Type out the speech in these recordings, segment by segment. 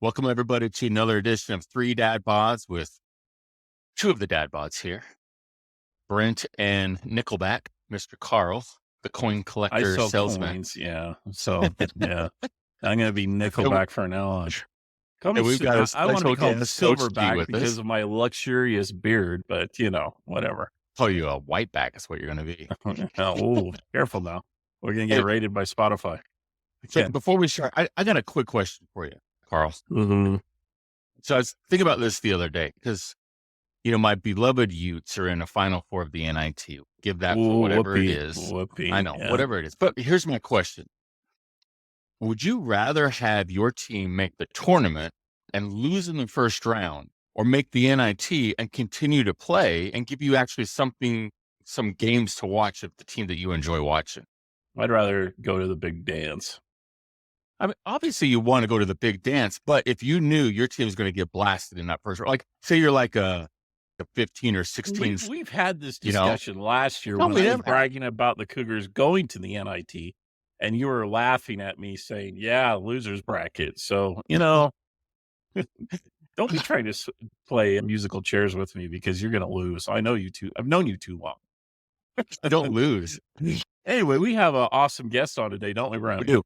Welcome everybody to another edition of Three Dad Bods with two of the Dad Bods here, Brent and Nickelback, Mr. Karl, the coin I collector sell salesman. coins, yeah. So yeah, I'm gonna be And, Nickelback for now on. Call me. and we've got a I want to special be called guest, Coach G, Silverback with because us. of my luxurious beard, but whatever. Call you a whiteback is what you're going to be. Oh, careful now. We're gonna get Hey, rated by Spotify. so Again. before we start, I got a quick question for you, Karl. Mm-hmm. So I was thinking about this the other day because, my beloved Utes are in the Final Four of the NIT. Give that for whatever it is. Whoopee. I know, Yeah. whatever it is. But here's my question. Would you rather have your team make the tournament and lose in the first round, or make the NIT and continue to play and give you actually some games to watch of the team that you enjoy watching? I'd rather go to the big dance. I mean, obviously you want to go to the big dance, but if you knew your team was going to get blasted in that first round, like say you're like a 15 or 16, We've had this you know, discussion last year no, when we I was never have. bragging about the Cougars going to the NIT, and you were laughing at me saying, "Yeah, losers bracket." So don't be trying to play musical chairs with me because you're going to lose. I know you too. I've known you too long. I don't lose. Anyway, we have an awesome guest on today, don't we, We Brent? do.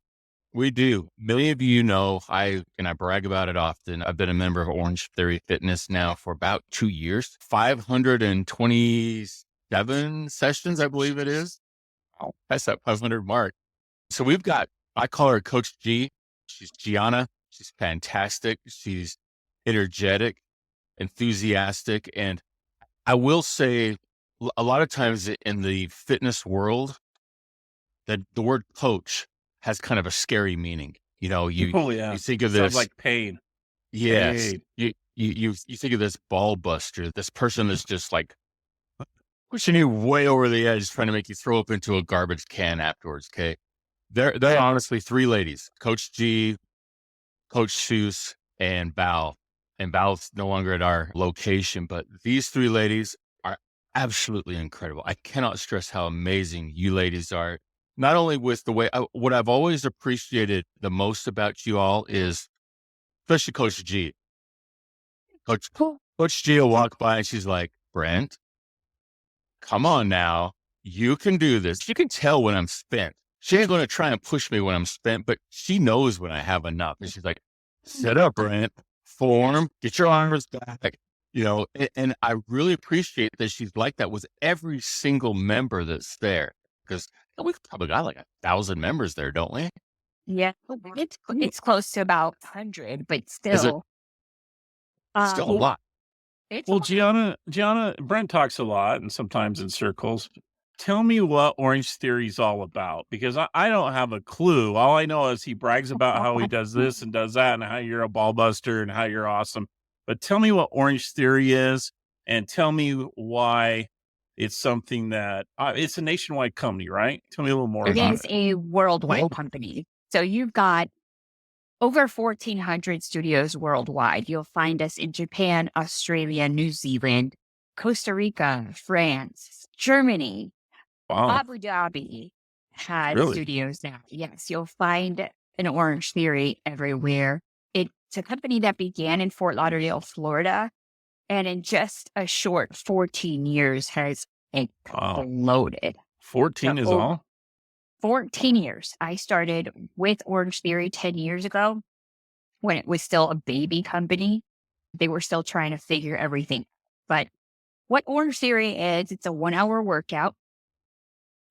We do. Many of you know, I brag about it often. I've been a member of Orange Theory Fitness now for about 2 years, 527 sessions, I believe it is. Oh, that's that 500 mark. So I call her Coach G. She's Gianna. She's fantastic. She's energetic, enthusiastic. And I will say a lot of times in the fitness world, that the word coach has kind of a scary meaning. Oh yeah, You think of sounds this, like pain. yes, Pain. you think of this ball buster, this person that's just like pushing you way over the edge, trying to make you throw up into a garbage can afterwards. Okay. They're honestly three ladies, Coach G, Coach Seuss, and Val. And Val's no longer at our location, but these three ladies are absolutely incredible. I cannot stress how amazing you ladies are. Not only with the way, what I've always appreciated the most about you all is, especially Coach G. Coach G will walk by and she's like, Brent, come on now. You can do this. You can tell when I'm spent. She ain't going to try and push me when I'm spent, but she knows when I have enough. And she's like, sit up, Brent, form, get your arms back, and I really appreciate that she's like that with every single member that's there, because we've probably got like 1,000 members there, don't we? Yeah, it's close to about 100, but Is it still, still a um, lot? it's a Well, lot. Gianna, Brent talks a lot and sometimes in circles. Tell me what Orange Theory is all about, because I don't have a clue. All I know is he brags about how he does this and does that and how you're a ball buster and how you're awesome. But tell me what Orange Theory is, and tell me why it's something that it's a nationwide company, right? Tell me a little more It about is it. a worldwide company. So you've got over 1,400 studios worldwide. You'll find us in Japan, Australia, New Zealand, Costa Rica, France, Germany, Wow, Abu Dhabi has really? studios now. Yes, you'll find an Orange Theory everywhere. It's a company that began in Fort Lauderdale, Florida, and in just a short 14 years has Wow, exploded. 14 is So all? 14 years. I started with Orange Theory 10 years ago when it was still a baby company. They were still trying to figure everything out. But what Orange Theory is, it's a 1-hour workout.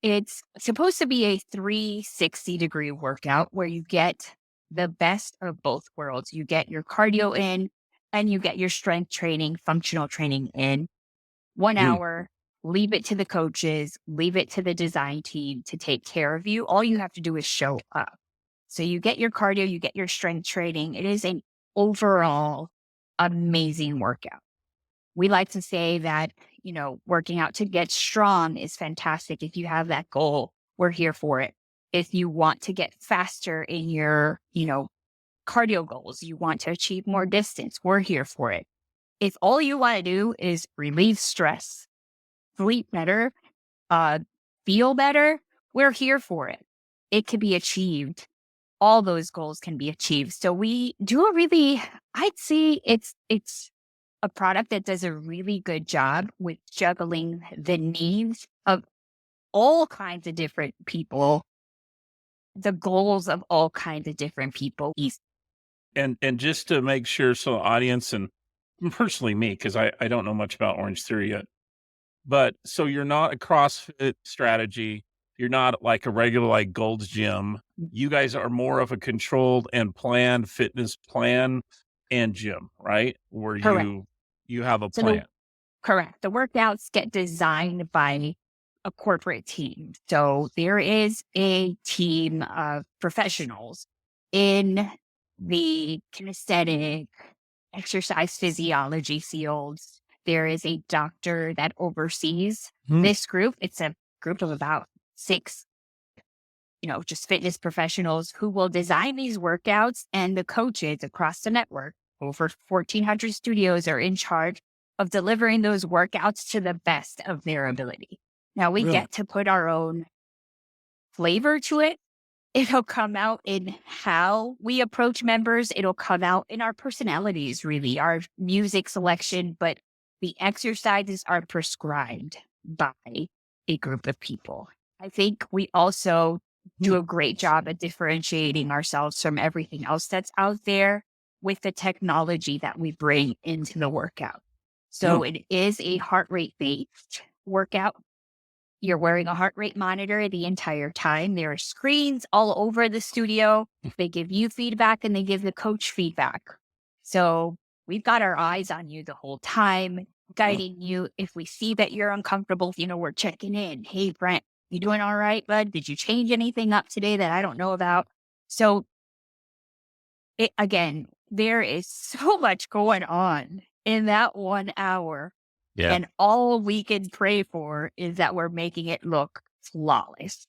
It's supposed to be a 360-degree workout where you get the best of both worlds. You get your cardio in and you get your strength training, functional training in. 1 Hmm. hour, leave it to the coaches, leave it to the design team to take care of you. All you have to do is show up. So you get your cardio, you get your strength training. It is an overall amazing workout. We like to say that, working out to get strong is fantastic. If you have that goal, we're here for it. If you want to get faster in your, cardio goals, you want to achieve more distance, we're here for it. If all you want to do is relieve stress, sleep better, feel better, we're here for it. It can be achieved all those goals can be achieved. So we do I'd say it's a product that does a really good job with juggling the needs of all kinds of different people, the goals of all kinds of different people. And just to make sure, so the audience and personally me, because I don't know much about Orange Theory yet, but so you're not a CrossFit strategy. You're not like a regular like Gold's Gym. You guys are more of a controlled and planned fitness plan and gym, right? Where Correct. you have a So plan. Correct. The workouts get designed by a corporate team. So there is a team of professionals in the kinesthetic exercise physiology fields. There is a doctor that oversees this group. It's a group of about 6, just fitness professionals who will design these workouts, and the coaches across the network, over 1,400 studios, are in charge of delivering those workouts to the best of their ability. Now we get to put our own flavor to it. It'll come out in how we approach members. It'll come out in our personalities, really, our music selection, but the exercises are prescribed by a group of people. I think we also do a great job at differentiating ourselves from everything else that's out there with the technology that we bring into the workout. So it is a heart rate based workout. You're wearing a heart rate monitor the entire time. There are screens all over the studio. They give you feedback and they give the coach feedback. So we've got our eyes on you the whole time, guiding you. If we see that you're uncomfortable, we're checking in. Hey, Brent, you doing all right, bud? Did you change anything up today that I don't know about? So again, there is so much going on in that 1 hour. Yeah. And all we can pray for is that we're making it look flawless.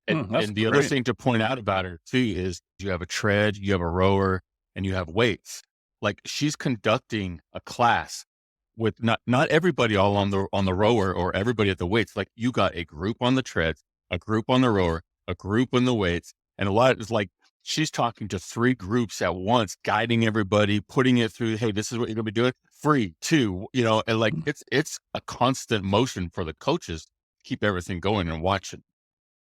And the other thing to point out about her too is you have a tread, you have a rower, and you have weights. Like she's conducting a class with not everybody all on the rower or everybody at the weights. Like you got a group on the treads, a group on the rower, a group on the weights, and a lot is like she's talking to 3 groups at once, guiding everybody, putting it through. Hey, this is what you're gonna be doing. Free too, and like it's a constant motion for the coaches to keep everything going and watching.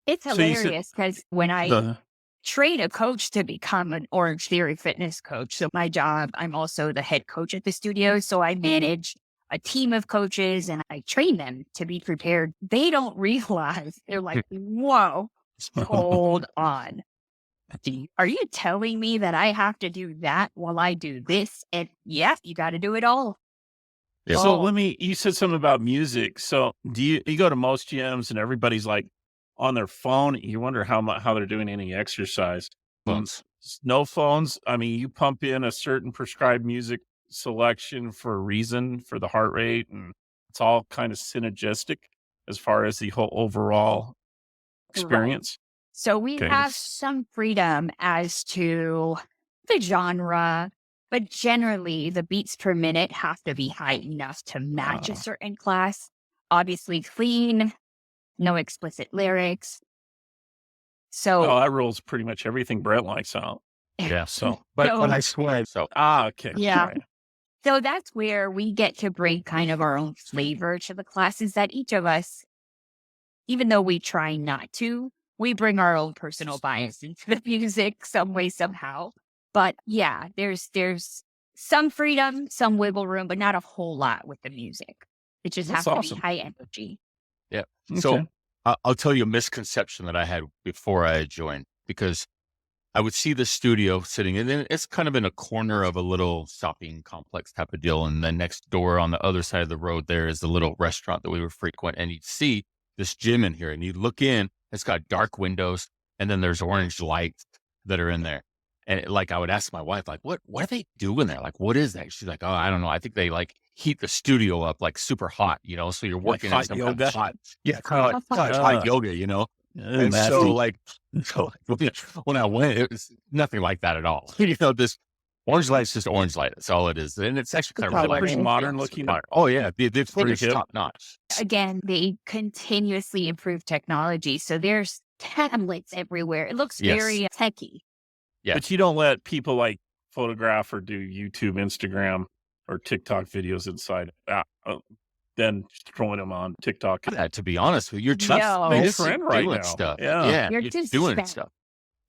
It's So you said hilarious because when I train a coach to become an Orange Theory fitness coach, so my job, I'm also the head coach at the studio. So I manage a team of coaches and I train them to be prepared. They don't realize, they're like, whoa, hold on. Are you telling me that I have to do that while I do this? And yeah, you got to do it all. Yeah. So you said something about music. So do you go to most gyms and everybody's like on their phone? You wonder how they're doing any exercise. Phones. No phones. I mean, you pump in a certain prescribed music selection for a reason for the heart rate, and it's all kind of synergistic as far as the whole overall experience. Right. So we have some freedom as to the genre, but generally the beats per minute have to be high enough to match a certain class. Obviously clean, no explicit lyrics. So that rules pretty much everything Brent likes out. Yeah. So, but I swear. So okay. Yeah. Right. So that's where we get to bring kind of our own flavor to the classes that each of us, even though we try not to, we bring our own personal bias into the music some way, somehow. But yeah, there's some freedom, some wiggle room, but not a whole lot with the music. It just has to be high energy. Yeah. Okay. So I'll tell you a misconception that I had before I joined, because I would see the studio sitting, and then it's kind of in a corner of a little shopping complex type of deal. And then next door on the other side of the road, there is the little restaurant that we would frequent. And you'd see this gym in here, and you'd look in, it's got dark windows, and then there's orange lights that are in there. And I would ask my wife, like, what are they doing there? Like, what is that? She's like, oh, I don't know. I think they like heat the studio up like super hot, so you're working like at some yoga? kind of hot, kind of like hot yoga, And so when I went, it was nothing like that at all. This orange light's just orange light. That's all it is. And it's actually kind of pretty relaxing. modern looking. Oh yeah. It's Pretty pretty hip. top notch. Again, they continuously improve technology. So there's tablets everywhere. It looks Yes. very techy. Yeah. But you don't let people like photograph or do YouTube, Instagram, or TikTok videos inside. Then throwing them on TikTok. That, to be honest with you, you're That's No. the big just trend right doing now. stuff. Yeah. Yeah, You're you're just doing spam. stuff.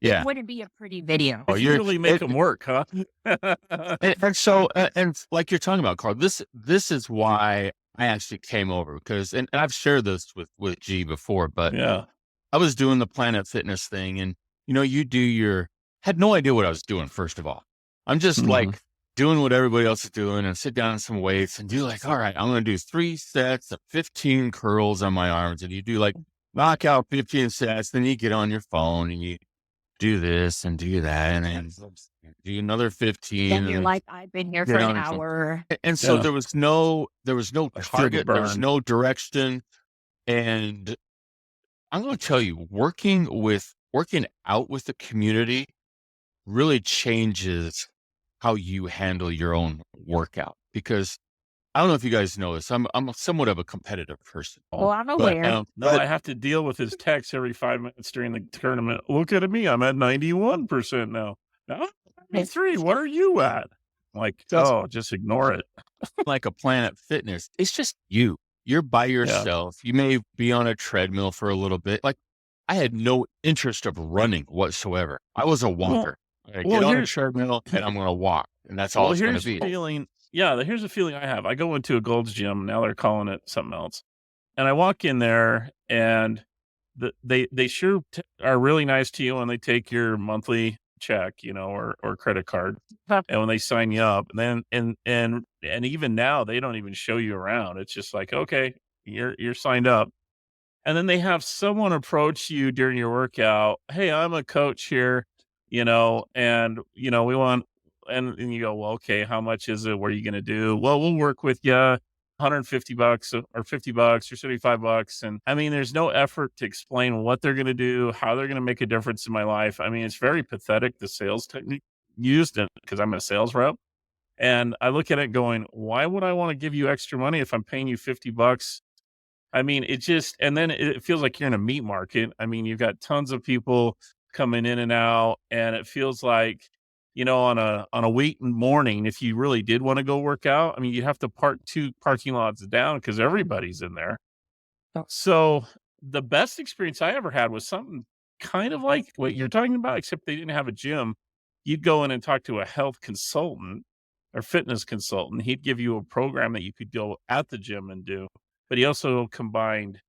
It Yeah. wouldn't be a pretty video. Oh, If you really make them work, huh? And so, and like you're talking about, Carl, this is why I actually came over, because, and I've shared this with G before, but Yeah. I was doing the Planet Fitness thing, and had no idea what I was doing. First of all, I'm just Mhm. like doing what everybody else is doing, and sit down on some weights and do like, all right, I'm going to do 3 sets of 15 curls on my arms, and you do like knock out 15 sets, then you get on your phone and you do this and do that, and then do another 15. Then and you're then like, I've been here get for an on your phone. hour. And so Yeah. there was no I feel the target, there was burn. no direction. And I'm going to tell you, working out with the community really changes how you handle your own workout. Because I don't know if you guys know this, I'm somewhat of a competitive person. Well, I'm But, aware. No, but I have to deal with his texts every 5 minutes during the tournament. Look at me. I'm at 91% now. Now I'm 93. What are you at? Like, So- just ignore it. like a Planet Fitness, it's just you. You're by yourself. You may be on a treadmill for a little bit. Like, I had no interest of running whatsoever. I was a walker. I well, get on a here's- treadmill and I'm going to walk, and that's all it's going to be. Here's a feeling I have. I go into a Gold's Gym. Now they're calling it something else. And I walk in there, and they sure are really nice to you when they take your monthly check, or credit card. And when they sign you up, and then and even now they don't even show you around. It's just like, okay, you're signed up. And then they have someone approach you during your workout. Hey, I'm a coach here, and we want, and you go, well, okay, how much is it? What are you going to do? Well, we'll work with you. $150 or $50 or $75. And I mean, there's no effort to explain what they're going to do, how they're going to make a difference in my life. I mean, it's very pathetic, the sales technique used, because I'm a sales rep. And I look at it going, why would I want to give you extra money if I'm paying you $50? I mean, and then it feels like you're in a meat market. I mean, you've got tons of people coming in and out, and it feels like, on a week morning, if you really did want to go work out, I mean, you have to park 2 parking lots down because everybody's in there. Oh. So the best experience I ever had was something kind of like what you're talking about, except they didn't have a gym. You'd go in and talk to a health consultant or fitness consultant. He'd give you a program that you could go at the gym and do, but he also combined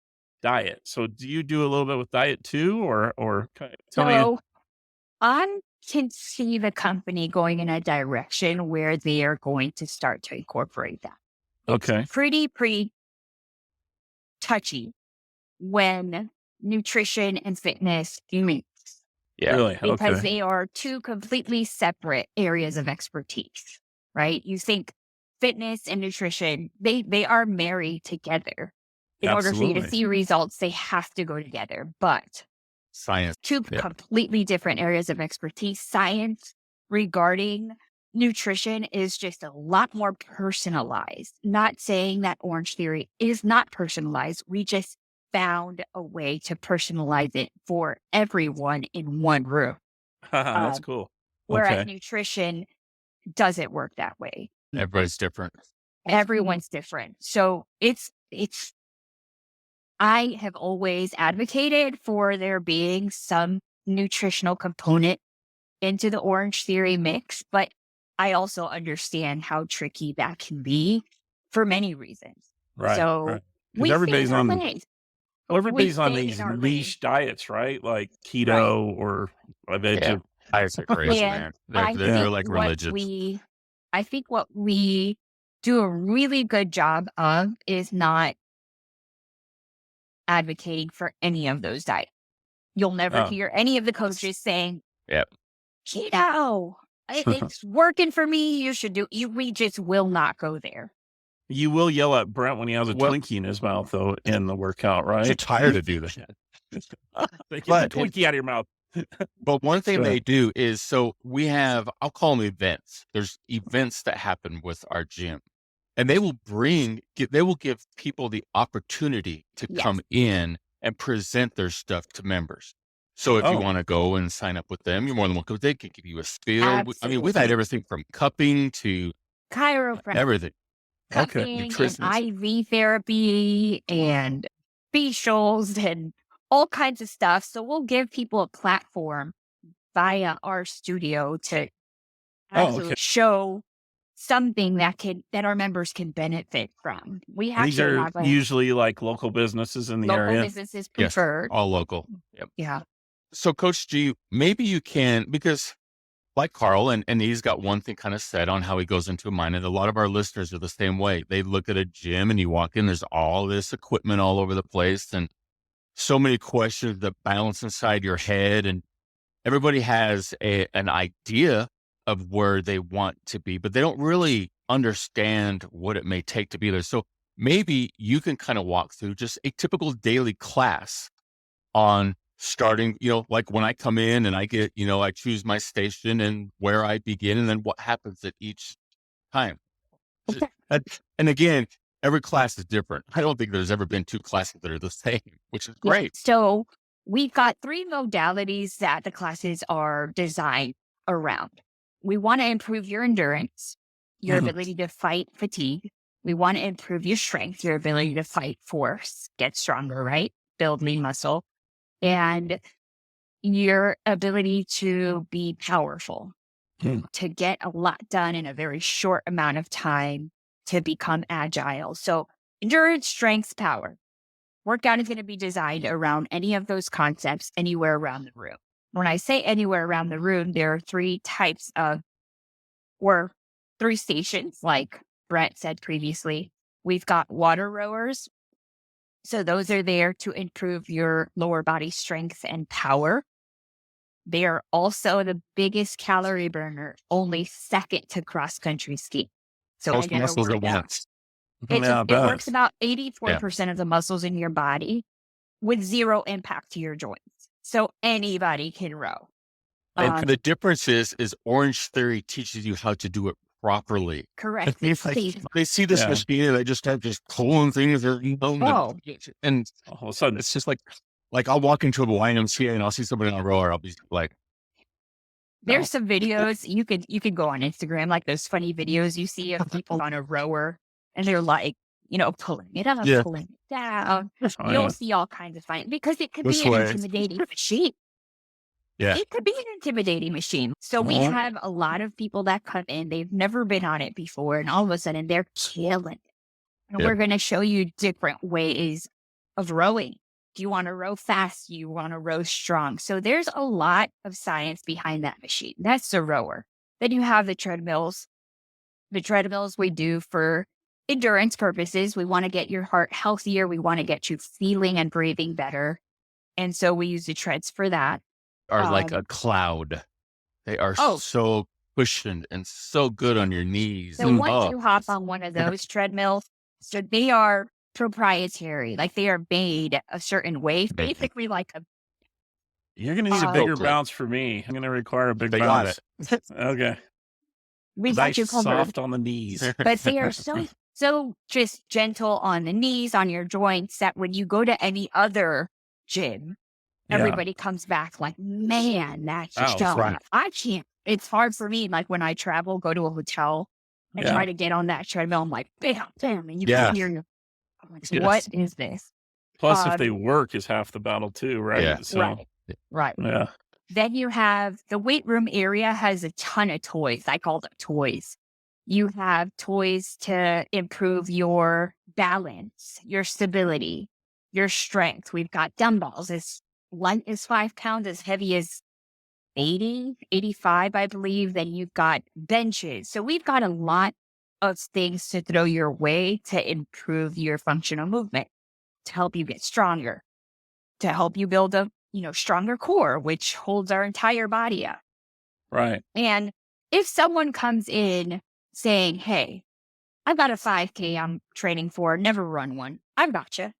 diet. So do you do a little bit with diet too, or tell me? So I can see the company going in a direction where they are going to start to incorporate that. It's Okay. pretty touchy when nutrition and fitness meet, Yeah. Really? because Okay. they are 2 completely separate areas of expertise, right? You think fitness and nutrition, they are married together. In order for you to Absolutely. see results, they have to go together. But Science. 2 Yeah. completely different areas of expertise. Science regarding nutrition is just a lot more personalized. Not saying that Orange Theory is not personalized. We just found a way to personalize it for everyone in one room. That's cool. Whereas Okay. nutrition doesn't work that way. Everybody's different. Everyone's different. So I have always advocated for there being some nutritional component into the Orange Theory mix, but I also understand how tricky that can be for many reasons. Right. So right. 'Cause we everybody's stay in our on lanes. everybody's on stay these in our niche diets, right? Like keto or a veg. Yeah. Diets are crazy, And man. I They're think like religions. I think what we do a really good job of is not advocating for any of those diets. You'll never Oh. hear any of the coaches saying, Yep. keto, it's working for me. You should do. We just will not go there. You will yell at Brent when he has a Well- Twinkie in his mouth, though, in the workout, You're right? tired to do that. Get the But- Twinkie out of your mouth. But one thing Go they ahead. do is, so we have, I'll call them events. There's events that happen with our gym, and they will give people the opportunity to Yes. come in and present their stuff to members. So if you Oh, want to go and sign up with them, you're more than welcome. They can give you a spiel. I mean, we've had Absolutely. everything from cupping to Chiropractic, everything. okay. cupping, and Nutritionists. IV therapy, and facials, and all kinds of stuff. So we'll give people a platform via our studio to Oh, actually okay. show something that our members can benefit from. We And these actually are have a usually like local businesses in the local area. businesses Yes, preferred. all local. Yep. Yeah. So Coach G, maybe you can, because like Carl, and he's got one thing kind of set on how he goes into a mine, and a lot of our listeners are the same way. They look at a gym and you walk in, there's all this equipment all over the place and so many questions that bounce inside your head, and everybody has an idea of where they want to be, but they don't really understand what it may take to be there. So maybe you can kind of walk through just a typical daily class on starting, like when I come in and I get, I choose my station and where I begin and then what happens at each time. Okay. And again, every class is different. I don't think there's ever been two classes that are the same, which is Yeah. great. So we've got 3 modalities that the classes are designed around. We want to improve your endurance, your Mhm. ability to fight fatigue. We want to improve your strength, your ability to fight force, get stronger, right? Build lean muscle, and your ability to be powerful, Hmm. to get a lot done in a very short amount of time, to become agile. So endurance, strength, power. Workout is going to be designed around any of those concepts anywhere around the room. When I say anywhere around the room, there are 3 types of, or 3 stations, like Brent said previously. We've got water rowers. So those are there to improve your lower body strength and power. They are also the biggest calorie burner, only second to cross country ski. So Most again, a muscles at workout. once. Yeah, I It works bet. about Yeah. 84% of the muscles in your body with 0 impact to your joints. So anybody can row. And the difference is Orange Theory teaches you how to do it properly. Correctly. It's like Safe. they see this Yeah. machine and they just start just pulling things, Oh. and All of a sudden, it's just like I'll walk into a YMCA and I'll see somebody on a rower. I'll be like, There's some videos you could go on Instagram, like those funny videos you see of people on a rower and they're like, pulling it up, Yeah. pulling it down. oh, You'll yeah. see all kinds of fun because it could This be an way. intimidating machine. Yeah. It could be an intimidating machine. So we Mhm. have a lot of people that come in, they've never been on it before, and all of a sudden they're killing it. And Yeah. we're going to show you different ways of rowing. Do you want to row fast? Do you want to row strong? So there's a lot of science behind that machine. That's the rower. Then you have the treadmills. The treadmills we do for endurance purposes. We want to get your heart healthier. We want to get you feeling and breathing better. And so we use the treads for that. Are like a cloud. They are Oh. so cushioned and so good on your knees. So and once you hop on one of those treadmills, so they are proprietary, like they are made a certain way, basically like a You're going to need a Oh. bigger Totally. bounce for me. I'm going to require a big They got bounce. it. Okay. we got Nice, you covered. soft on the knees. But they are so just gentle on the knees, on your joints, that when you go to any other gym, Yeah. everybody comes back like, man, that's just Oh, right. I can't. It's hard for me. Like when I travel, go to a hotel and Yeah. try to get on that treadmill, I'm like, bam, bam, and you Yeah. can hear your, I'm like, Yes. what is this? Plus, if they work, is half the battle too, right? Yeah. So, Right. yeah. Then you have the weight room area has a ton of toys. I call them toys. You have toys to improve your balance, your stability, your strength. We've got dumbbells as light as 5 pounds, as heavy as 80, 85, I believe. Then you've got benches. So we've got a lot of things to throw your way to improve your functional movement, to help you get stronger, to help you build a stronger core, which holds our entire body up. Right. And if someone comes in saying, hey, I've got a 5K I'm training for, never run one, I've got you.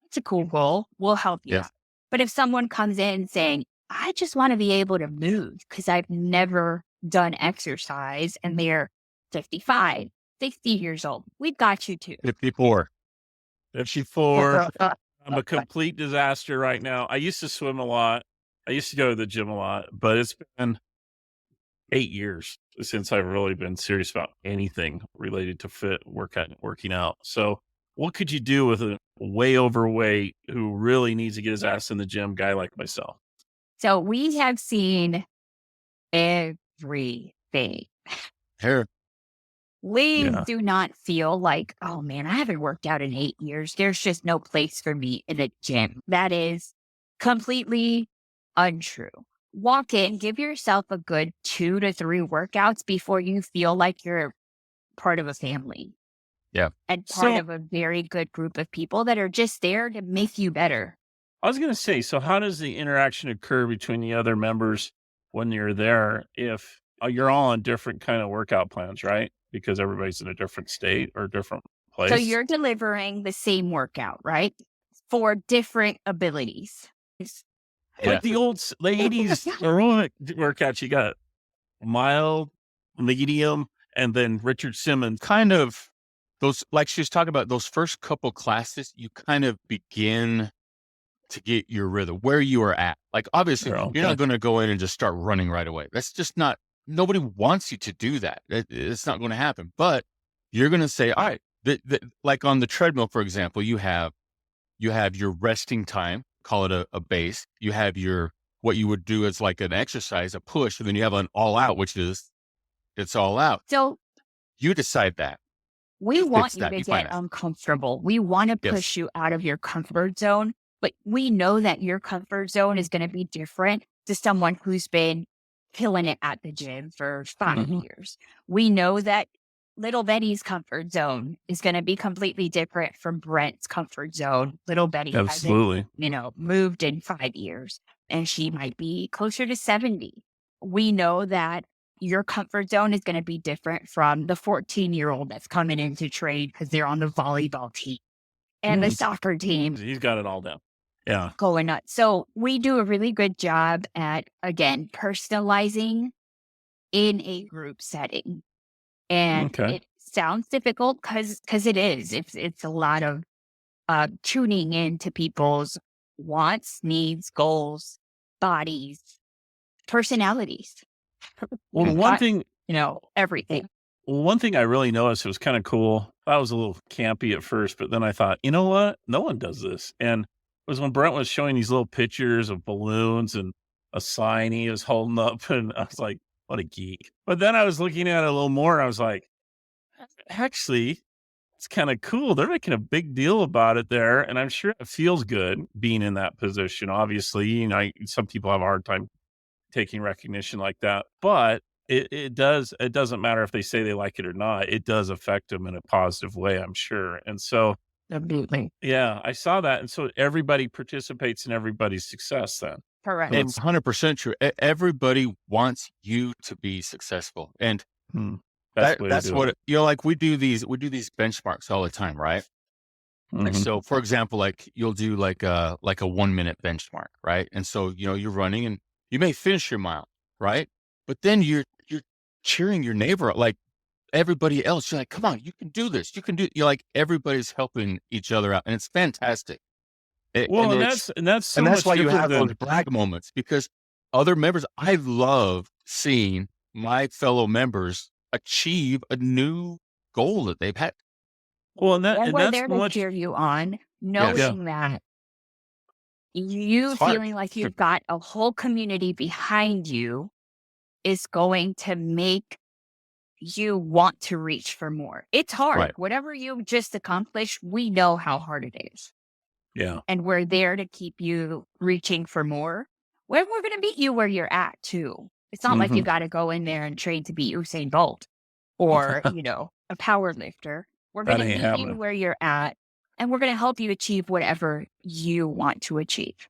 It's a cool goal. We'll help you Yes. out. But if someone comes in saying, I just want to be able to move because I've never done exercise, and they're 55, 60 years old, we've got you too. 54. 54. I'm a complete disaster right now. I used to swim a lot. I used to go to the gym a lot, but it's been 8 years since I've really been serious about anything related to working out. So, what could you do with a way overweight who really needs to get his ass in the gym guy like myself? So we have seen everything. Here, We Yeah. do not feel like, oh man, I haven't worked out in 8 years. There's just no place for me in a gym. That is completely untrue. Walk in, give yourself a good 2 to 3 workouts before you feel like you're part of a family yeah. and part So, of a very good group of people that are just there to make you better. I was gonna say, so how does the interaction occur between the other members when you're there if you're all on different kind of workout plans, right? Because everybody's in a different state or different So place. you're delivering the same workout, right? For different abilities. Yeah. Like the 80s heroic workouts, you got mild, medium, and then Richard Simmons. Kind of those, like she was talking about, those first couple classes, you kind of begin to get your rhythm where you are at. Like, obviously, They're you're okay. not going to go in and just start running right away. That's just not, nobody wants you to do that. It's not going to happen. But you're going to say, all right, like on the treadmill, for example, you have your resting time, call it a base. You have what you would do as like an exercise, a push, and then you have an all out, which is it's all out. So You decide that. we It's want you that. to You find get that. uncomfortable. We want to Yes. push you out of your comfort zone, but we know that your comfort zone is going to be different to someone who's been killing it at the gym for 5 Mhm. years. We know that little Betty's comfort zone is going to be completely different from Brent's comfort zone. Little Betty hasn't, Absolutely. moved in 5 years and she might be closer to 70. We know that your comfort zone is going to be different from the 14-year-old that's coming in to train because they're on the volleyball team and the Mhm. soccer team He's got it all down. Yeah. going nuts. So we do a really good job at, again, personalizing in a group setting. And Okay. it sounds difficult because it is. It's a lot of tuning into people's wants, needs, goals, bodies, personalities, Well, Mm. everything. one thing I really noticed was kind of cool. I was a little campy at first, but then I thought, you know what? No one does this. And it was when Brent was showing these little pictures of balloons and a sign he was holding up, and I was like, what a geek. But then I was looking at it a little more, and I was like, actually, it's kind of cool. They're making a big deal about it there, and I'm sure it feels good being in that position. Obviously, some people have a hard time taking recognition like that, but it doesn't matter if they say they like it or not. It does affect them in a positive way, I'm sure. And so, Absolutely. yeah, I saw that, and so everybody participates in everybody's success then. Correct. It's 100% true. Everybody wants you to be successful, and Hmm. Best way to that's do what it. like we do these benchmarks all the time, right? And Mhm. so, for example, like you'll do like a 1 minute benchmark, right? And so you're running, and you may finish your mile, right? But then you're cheering your neighbor, like everybody else. You're like, come on, you can do this. You can do. You're like everybody's helping each other out, and it's fantastic. Well, And and it's that's so and that's much why you different have those than brag moments, because other members. I love seeing my fellow members achieve a new goal that they've had. well, and that And and we're that's there so to much. cheer you on, Yes, Yeah, knowing that it's you hard. feeling like you've got a whole community behind you is going to make you want to reach for more. It's hard. Right. Whatever you just accomplished, we know how hard it is. yeah, And we're there to keep you reaching for more. We're going to meet you where you're at, too. It's not like you hmm got to go in there and train to be Usain Bolt or, a power lifter. We're going that to ain't meet you happening. where you're at, and we're going to help you achieve whatever you want to achieve.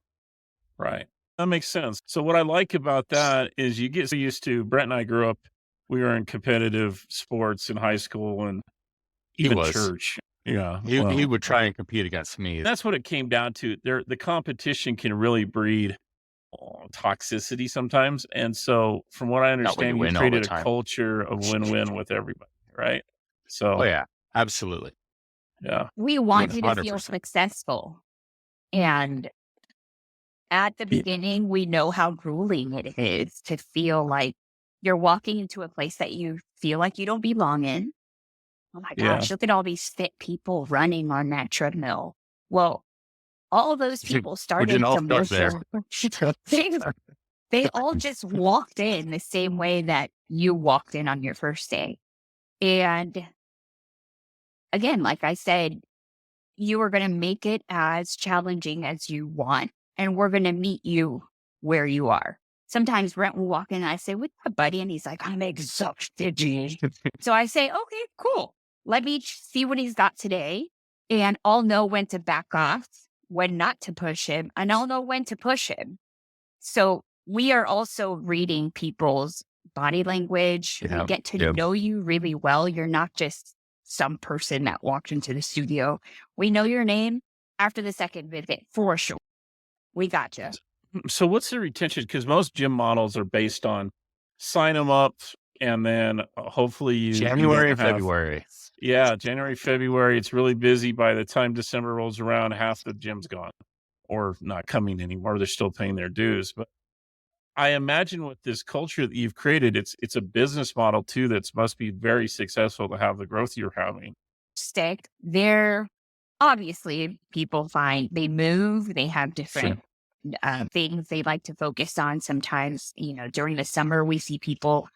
Right. That makes sense. So what I like about that is you get so used to. Brent and I grew up. We were in competitive sports in high school and He even was. church. Yeah. He Well, would try and compete against me. that's what it came down to. The competition can really breed toxicity sometimes. And so, from what I Not when you understand, you win all the created a time. culture of win-win with everybody, right? Oh So, yeah, absolutely, yeah. We want you to feel 100%. successful. And At the beginning, we know how grueling it is to feel like you're walking into a place that you feel like you don't belong in. Oh my Yeah. gosh, look at all these fit people running on that treadmill. Well, all of those people We started didn't all to start there. they all just walked in the same way that you walked in on your first day. And again, like I said, you are going to make it as challenging as you want, and we're going to meet you where you are. Sometimes Brent will walk in and I say, "What's up, buddy?" And he's like, "I'm exhausted." So I say, "Okay, cool. Let me see what he's got today. And I'll know when to back off, when not to push him, and I'll know when to push him." So we are also reading people's body language. We Yeah. get to Yeah. know you really well. You're not just some person that walked into the studio. We know your name after the second visit for sure. We got you. So what's the retention? Because most gym models are based on sign them up and then hopefully you January don't and have, February. yeah, January, February. It's really busy. By the time December rolls around, half the gym's gone or not coming anymore. They're still paying their dues. But I imagine with this culture that you've created, it's a business model too that must be very successful to have the growth you're having. Stick. They're obviously people find they move, they have different things they like to focus on. Sometimes, during the summer, we see people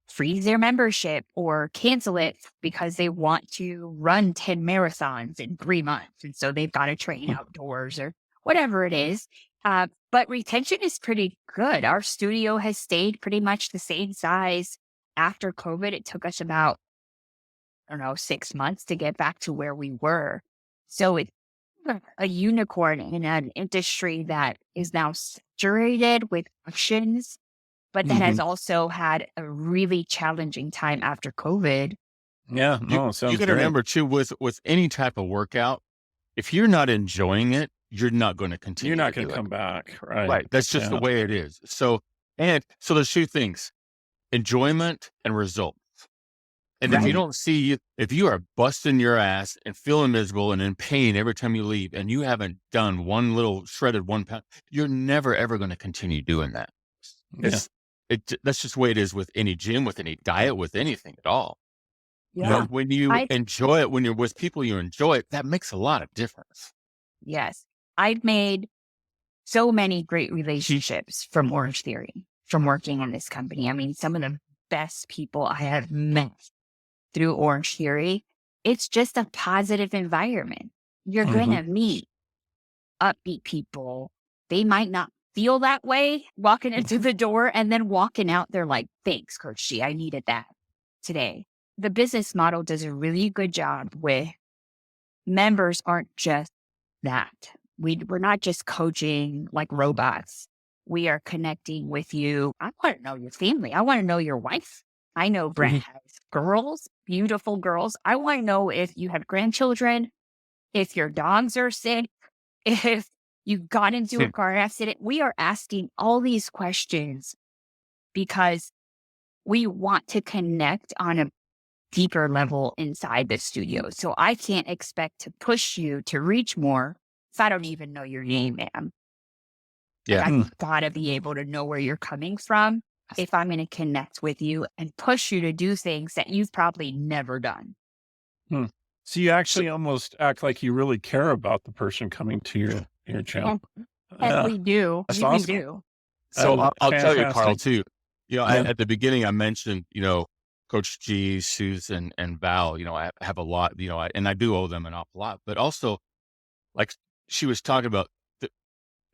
freeze their membership or cancel it because they want to run 10 marathons in 3 months. And so they've got to train outdoors or whatever it is. But retention is pretty good. Our studio has stayed pretty much the same size after COVID. It took us about, 6 months to get back to where we were. So it's a unicorn in an industry that is now saturated with options, but that has also had a really challenging time after COVID. Yeah, no, it You sounds got to great. remember too, with any type of workout, if you're not enjoying it, you're not going to continue. You're not to going do to it. come back, right? Right. That's just the way it is. So there's two things: enjoyment and results. And if you don't if you are busting your ass and feeling miserable and in pain every time you leave, and you haven't done shredded 1 pound, you're never ever going to continue doing that. Yeah. That's just the way it is with any gym, with any diet, with anything at all. Yeah. But when you enjoy it, when you're with people you enjoy it, that makes a lot of difference. Yes. I've made so many great relationships from Orange Theory, from working in this company. I mean, some of the best people I have met through Orange Theory. It's just a positive environment. You're going to meet upbeat people. They might not feel that way walking into the door, and then walking out, they're like, "Thanks, Coach G. I needed that today." The business model does a really good job with members aren't just that. We're not just coaching like robots. We are connecting with you. I want to know your family. I want to know your wife. I know Brent has girls, beautiful girls. I want to know if you have grandchildren, if your dogs are sick, if you got into a car accident. We are asking all these questions because we want to connect on a deeper level inside the studio. So I can't expect to push you to reach more if I don't even know your name, ma'am. Yeah. I've got to be able to know where you're coming from if I'm going to connect with you and push you to do things that you've probably never done. So you actually almost act like you really care about the person coming to your channel. And we do. That's We awesome. do. So I'll tell you, Karl, Fantastic. too. At the beginning, I mentioned, Coach G, Susan, and Val. I have a lot. And I do owe them an awful lot. But also, like she was talking about,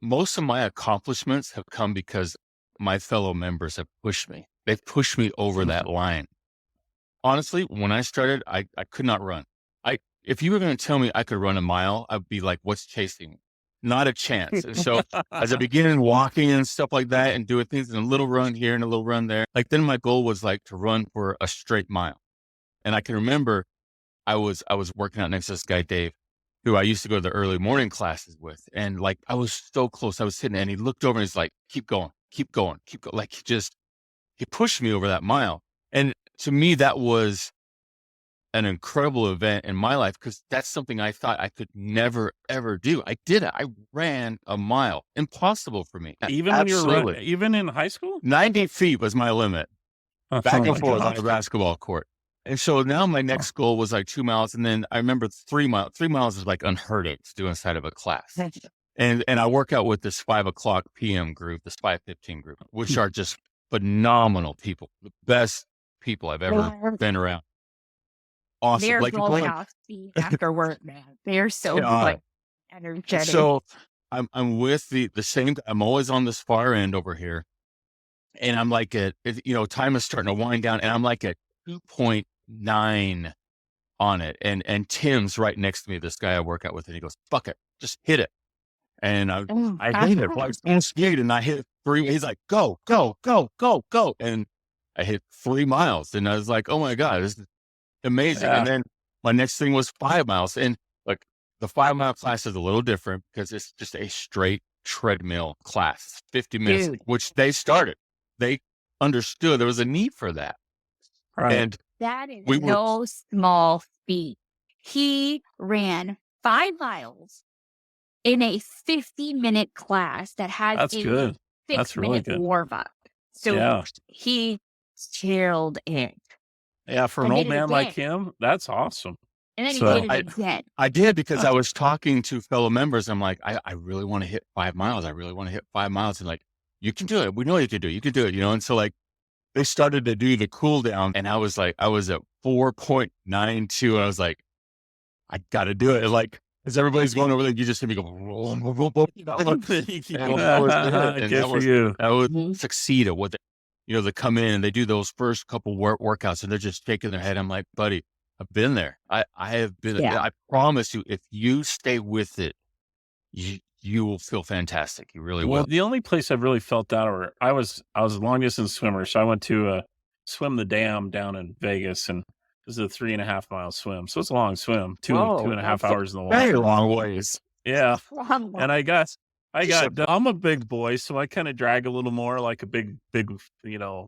most of my accomplishments have come because my fellow members have pushed me. They've pushed me over that line. Honestly, when I started, I could not run. If you were going to tell me I could run a mile, I'd be like, "What's chasing me?" Not a chance. And so as I began walking and stuff like that and doing things, and a little run here and a little run there, then my goal was to run for a straight mile. And I can remember I was working out next to this guy, Dave, who I used to go to the early morning classes with. And I was so close. I was sitting and he looked over and he's like, keep going, keep going, keep going. He pushed me over that mile. And to me, that was an incredible event in my life because that's something I thought I could never, ever do. I did it. I ran a mile. Impossible for me. Even when you were Absolutely. even in high school? 90 feet was my limit. Oh Back my and forth on gosh. a basketball court. And so now my next goal was like 2 miles. And then I remember 3 miles. 3 miles is like unheard of to do inside of a class. And I work out with this 5:00 p.m. group, this 5:15 group, which are just phenomenal people, the best people I've ever been around. Awesome. They're Like both healthy after work, man. They're so like energetic. so I'm with the same. I'm always on this far end over here, and I'm like time is starting to wind down, and I'm like at 2.9 on it, and Tim's right next to me, this guy I work out with, and he goes, "Fuck it, just hit it." And I hit it. Well, I was on speed, and I hit 3. He's like, "Go, go, go, go, go!" And I hit 3 miles, and I was like, "Oh my god, this is amazing!" Yeah. And then my next thing was 5 miles, and like the 5-mile class is a little different because it's just a straight treadmill class, 50 minutes, Dude. which they started. They understood there was a need for that, Right. and That is we were no small feat. He ran 5 miles in a 50-minute class that has That's a good. That's really 6-minute good. warm-up. So Yeah. he killed it. Yeah, for an And old did it man like again. him, that's awesome. And then So- he did it again. I did because I was talking to fellow members. I'm like, I really want to hit 5 miles. I really want to hit 5 miles. And like, you can do it. We know you can do it. You can do it, And so like, they started to do the cool down, and I was at 4.92. And I was like, I got to do it. And like, as everybody's going over there, you just hear me go, Good for you. I would succeed at what they come in and they do those first couple workouts and they're just shaking their head. I'm like, buddy, I've been there. I have been there. Yeah. I promise you, if you stay with it, you will feel fantastic. You really Well, will. the only place I've really felt that, or I was a long distance swimmer, so I went to swim the dam down in Vegas, and it was a 3.5 mile swim. So it's a long swim, two and a half that's hours in the water. Very long ways. Yeah, and I got said- done. I'm a big boy, so I kind of drag a little more like a big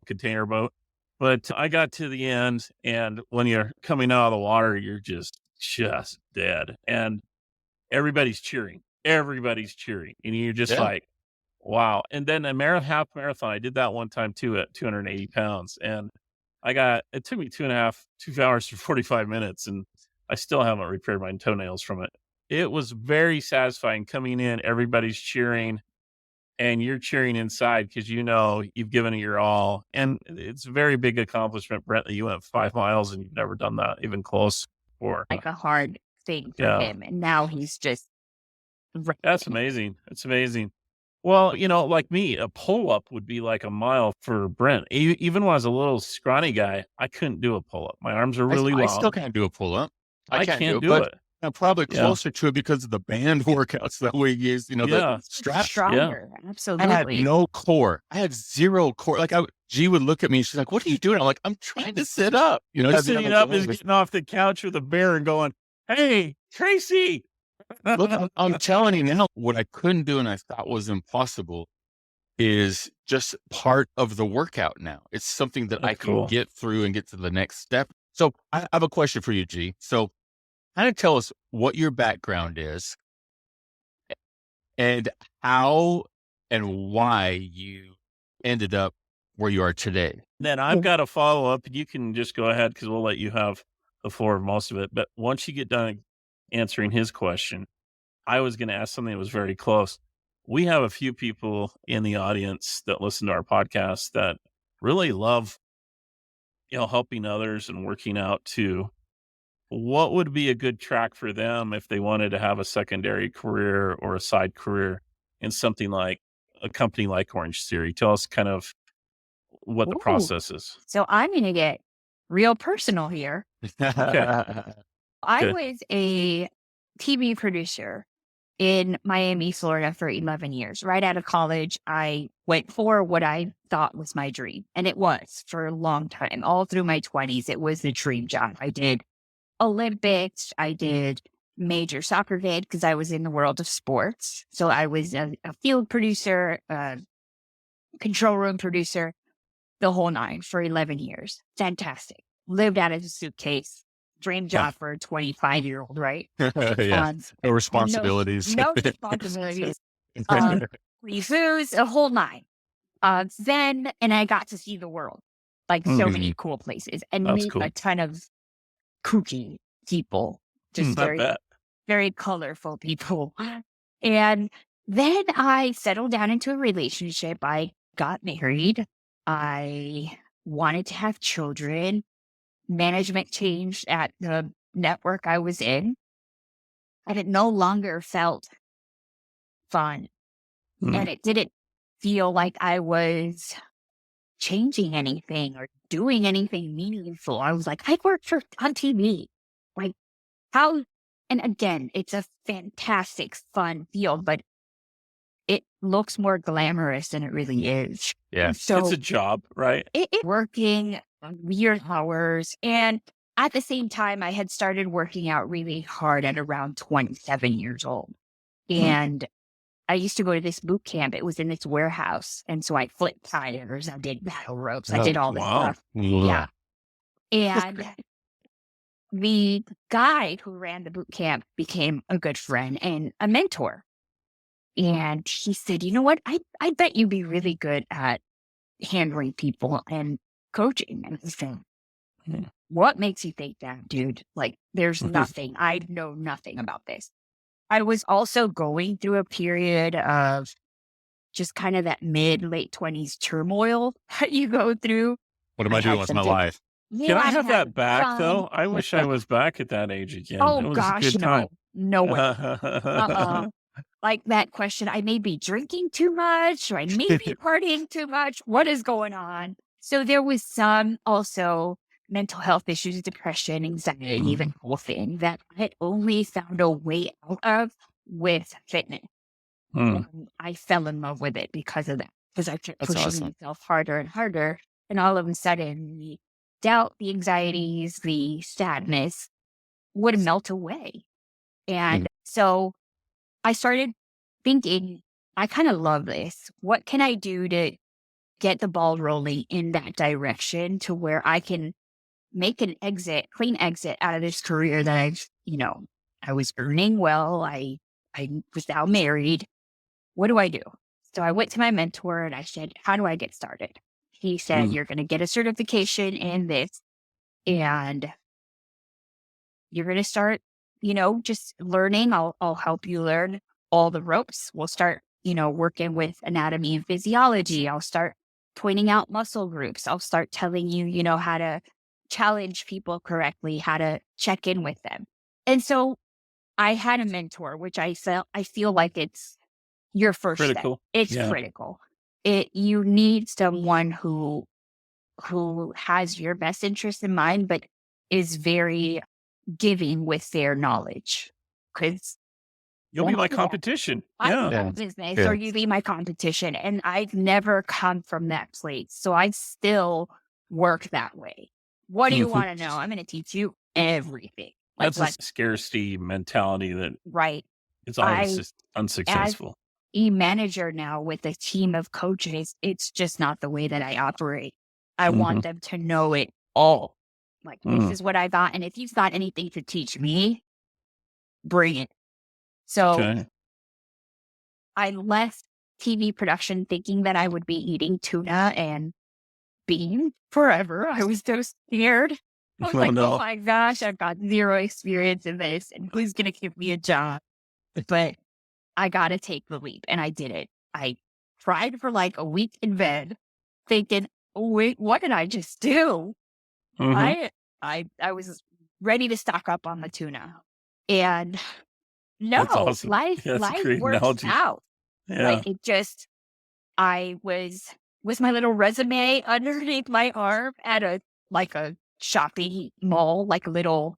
container boat. But I got to the end, and when you're coming out of the water, you're just dead, and everybody's cheering. Everybody's cheering, and you're just like, wow. And then a half marathon, I did that one time too at 280 pounds, and it took me 2 hours and 45 minutes, and I still haven't repaired my toenails from it. It was very satisfying coming in. Everybody's cheering, and you're cheering inside because you've given it your all. And it's a very big accomplishment, Brent, that you went 5 miles and you've never done that even close before. like a hard thing for Yeah. him. And now he's just That's amazing. It's amazing. Well, like me, a pull-up would be like a mile for Brent. Even when I was a little scrawny guy, I couldn't do a pull-up. My arms are really I long. still can't do a pull-up. I can't do but it. I'm probably Yeah. closer to it because of the band workouts that we use, Yeah. the straps. stronger. I had Absolutely. no core. I had zero core. Like G would look at me and she's like, "What are you doing?" I'm like, "I'm trying to sit up." Just sitting up is getting off the couch with a bear and going, "Hey, Tracy." Look, I'm telling you now, what I couldn't do and I thought was impossible is just part of the workout now. It's something that I That's can cool. get through and get to the next step. So I have a question for you, G. So kind of tell us what your background is and how and why you ended up where you are today. Then I've got a follow-up, and you can just go ahead because we'll let you have the floor of most of it. But once you get done answering his question, I was going to ask something that was very close. We have a few people in the audience that listen to our podcast that really love, helping others and working out too. What would be a good track for them if they wanted to have a secondary career or a side career in something like a company like Orange Theory? Tell us kind of what the Ooh. process is. So I'm going to get real personal here. I Good. was a TV producer in Miami, Florida for 11 years. Right out of college, I went for what I thought was my dream. And it was for a long time. All through my 20s, it was the dream job. I did Olympics. I did major soccer vid because I was in the world of sports. So I was a field producer, control room producer, the whole nine for 11 years. Fantastic. Lived out of a suitcase. dream job for a 25-year-old, right? Yeah. No responsibilities. No responsibilities. Free foods, a whole nine. Then, and I got to see the world, like so many cool places, and That's meet cool. a ton of kooky people, just I bet. very colorful people. And then I settled down into a relationship. I got married. I wanted to have children. Management changed at the network I was in, and it no longer felt fun. Mm. And it didn't feel like I was changing anything or doing anything meaningful. I was like, I worked on TV. Like, how? And again, it's a fantastic, fun field, but it looks more glamorous than it really is. Yeah. So It's a job, right? it working on weird hours. And at the same time, I had started working out really hard at around 27 years old. And I used to go to this boot camp. It was in this warehouse. And so I flipped tires. I did battle ropes. I did all this stuff. Yeah. And the guy who ran the boot camp became a good friend and a mentor. And he said, you know what? I bet you'd be really good at handling people and coaching. And I said, what makes you think that, dude? Like, there's nothing. I know nothing about this. I was also going through a period of just kind of that late 20s turmoil that you go through. What am I doing with my life? Yeah, Can I have that back, though? I wish I was back at that age again. It Oh was gosh, a good time. no way. Like that question, I may be drinking too much, or I may be partying too much. What is going on? So there was some also mental health issues, depression, anxiety, even whole thing that I had only found a way out of with fitness. And I fell in love with it because of that, because I kept pushing myself harder and harder. And all of a sudden, the doubt, the anxieties, the sadness would melt away. And so I started thinking, I kind of love this. What can I do to get the ball rolling in that direction to where I can make an clean exit out of this career that I was earning well. I was now married. What do I do? So I went to my mentor and I said, how do I get started? He said, you're going to get a certification in this and you're going to start, just learning. I'll help you learn all the ropes. We'll start, working with anatomy and physiology. I'll start pointing out muscle groups. I'll start telling you, how to challenge people correctly, how to check in with them. And so I had a mentor, which I feel like it's your first critical. step. It's critical. You need someone who has your best interest in mind, but is very giving with their knowledge. Because you'll be my competition. Business, or you be my competition. And I've never come from that place. So I still work that way. What do you want to know? I'm going to teach you everything. That's a scarcity mentality that is always just unsuccessful. As a manager now with a team of coaches, it's just not the way that I operate. I want them to know it all. Like, this is what I got. And if you've got anything to teach me, bring it. So I left TV production thinking that I would be eating tuna and bean forever. I was so scared. I was oh my gosh, I've got zero experience in this. And who's going to give me a job? But I got to take the leap. And I did it. I cried for like a week in bed thinking, oh, wait, what did I just do? I was ready to stock up on the tuna. And no, awesome. life works out. Yeah. Like it just, I was with my little resume underneath my arm at a shopping mall, like a little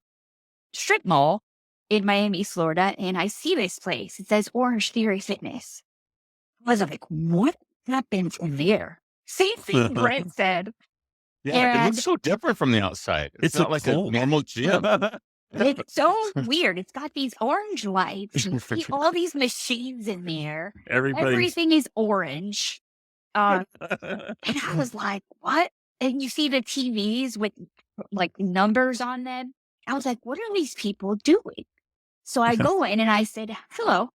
strip mall in Miami, Florida. And I see this place. It says Orange Theory Fitness. I was like, what happened from there? Same thing Brent said. Yeah, it looks so different from the outside. It's not like a normal gym. It's so weird. It's got these orange lights. You see all these machines in there. Everything is orange. And I was like, what? And you see the TVs with like numbers on them. I was like, what are these people doing? So I go in and I said, hello,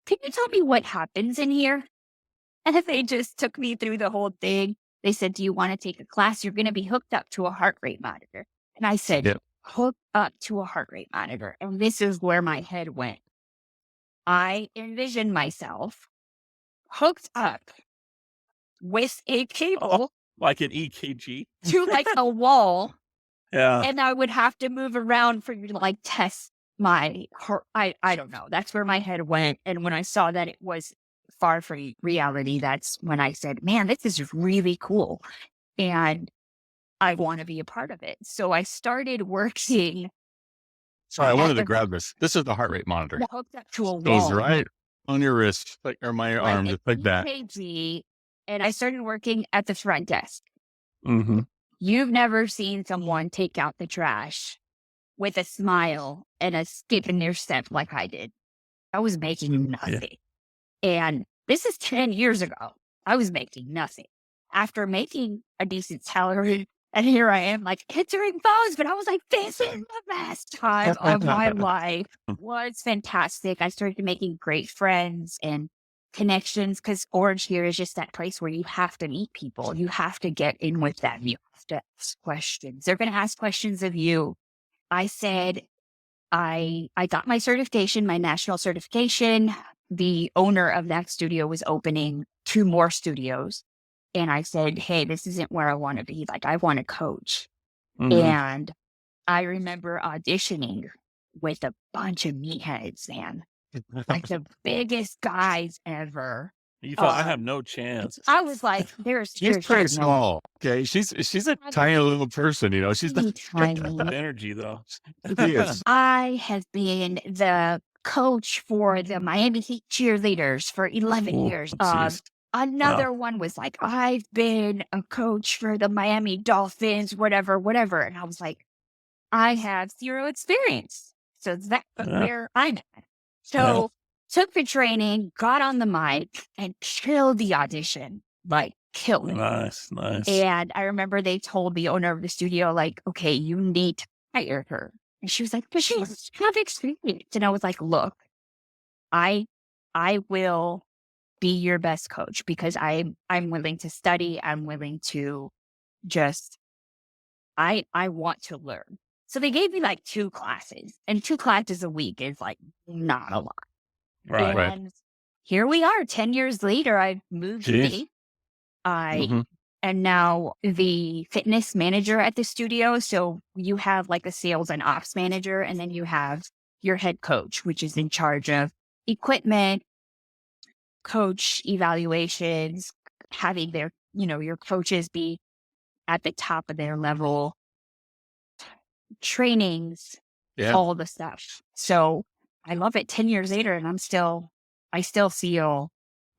can you tell me what happens in here? And they just took me through the whole thing. They said, do you want to take a class? You're going to be hooked up to a heart rate monitor. And I said, Yep. hooked up to a heart rate monitor. And this is where my head went. I envisioned myself hooked up with a cable Like an EKG. to like a wall. Yeah. And I would have to move around for you to like test my heart. I don't know. That's where my head went. And when I saw that it was far from reality, that's when I said, man, this is really cool. And I want to be a part of it. So I started working. Sorry, I wanted to grab this. This is the heart rate monitor. Hooked up to a wall. Goes right on your wrist, like, or my arm, just like that. EKG, and I started working at the front desk. Mm-hmm. You've never seen someone take out the trash with a smile and a skip in their step like I did. I was making nothing. And this is 10 years ago. I was making nothing. After making a decent salary, and here I am like answering phones, but I was like, this is the best time of my life. Well, it's fantastic. I started making great friends and connections because Orange here is just that place where you have to meet people. You have to get in with them. You have to ask questions. They're going to ask questions of you. I said, I got my certification, my national certification. The owner of that studio was opening 2 more studios. And I said, hey, this isn't where I want to be. Like, I want to coach. Mm-hmm. And I remember auditioning with a bunch of meatheads, man. Like the biggest guys ever. You thought I have no chance. I was like, She's pretty small. Okay. She's a tiny little person, you know. She's not tiny. Energy though. Yes. I have been the coach for the Miami Heat cheerleaders for 11 years. Geez. Another one was like, I've been a coach for the Miami Dolphins, whatever. And I was like, I have 0 experience. So that's where I'm at. So took the training, got on the mic, and killed the audition. Like, killed it. Nice. And I remember they told the owner of the studio, like, okay, you need to hire her. And she was like, but she doesn't have experience. And I was like, look, I will be your best coach because I'm willing to study. I'm willing to just, I want to learn. So they gave me like 2 classes, and 2 classes a week is like not a lot. Right. And here we are 10 years later. I've moved city. I am now the fitness manager at the studio. So you have like a sales and ops manager, and then you have your head coach, which is in charge of equipment, coach evaluations, having their, your coaches be at the top of their level, trainings, all the stuff. So I love it 10 years later, and I still feel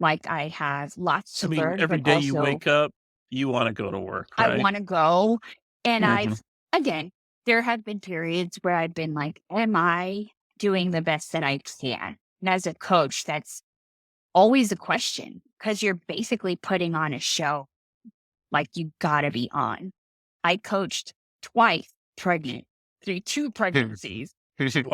like I have lots to learn. Every day you wake up, you want to go to work, right? I want to go. And again, there have been periods where I've been like, am I doing the best that I can? And as a coach, that's always a question because you're basically putting on a show. Like, you gotta be on. I coached twice pregnant through 2 pregnancies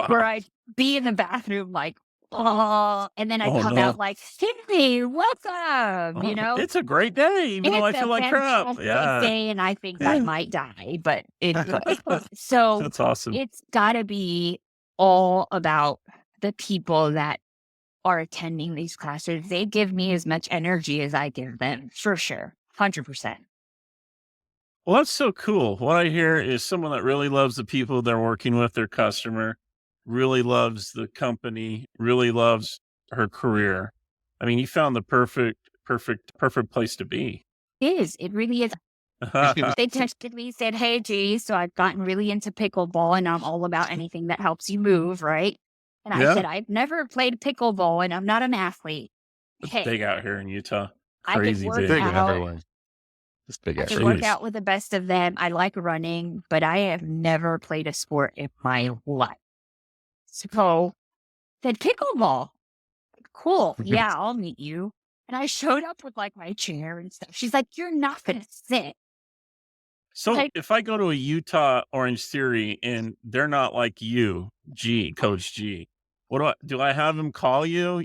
where I'd be in the bathroom like, oh, and then I come out like, Cindy, welcome, It's a great day, even though I feel like crap. Yeah. Day, and I think I might die, but it's good. So that's awesome. It's gotta be all about the people that are attending these classes. They give me as much energy as I give them, for sure. 100%. Well, that's so cool. What I hear is someone that really loves the people they're working with, their customer, really loves the company, really loves her career. I mean, you found the perfect place to be. It really is. They texted me, said, hey, G, so I've gotten really into pickleball, and I'm all about anything that helps you move, right? And I said, I've never played pickleball, and I'm not an athlete. It's big out here in Utah. Crazy big. Everyone. It's big. I can work out with the best of them. I like running, but I have never played a sport in my life. So said pickleball. Cool. Yeah, I'll meet you. And I showed up with like my chair and stuff. She's like, you're not going to sit. So Okay. if I go to a Utah Orange Theory and they're not like you, Coach G, what do I have them call you? Or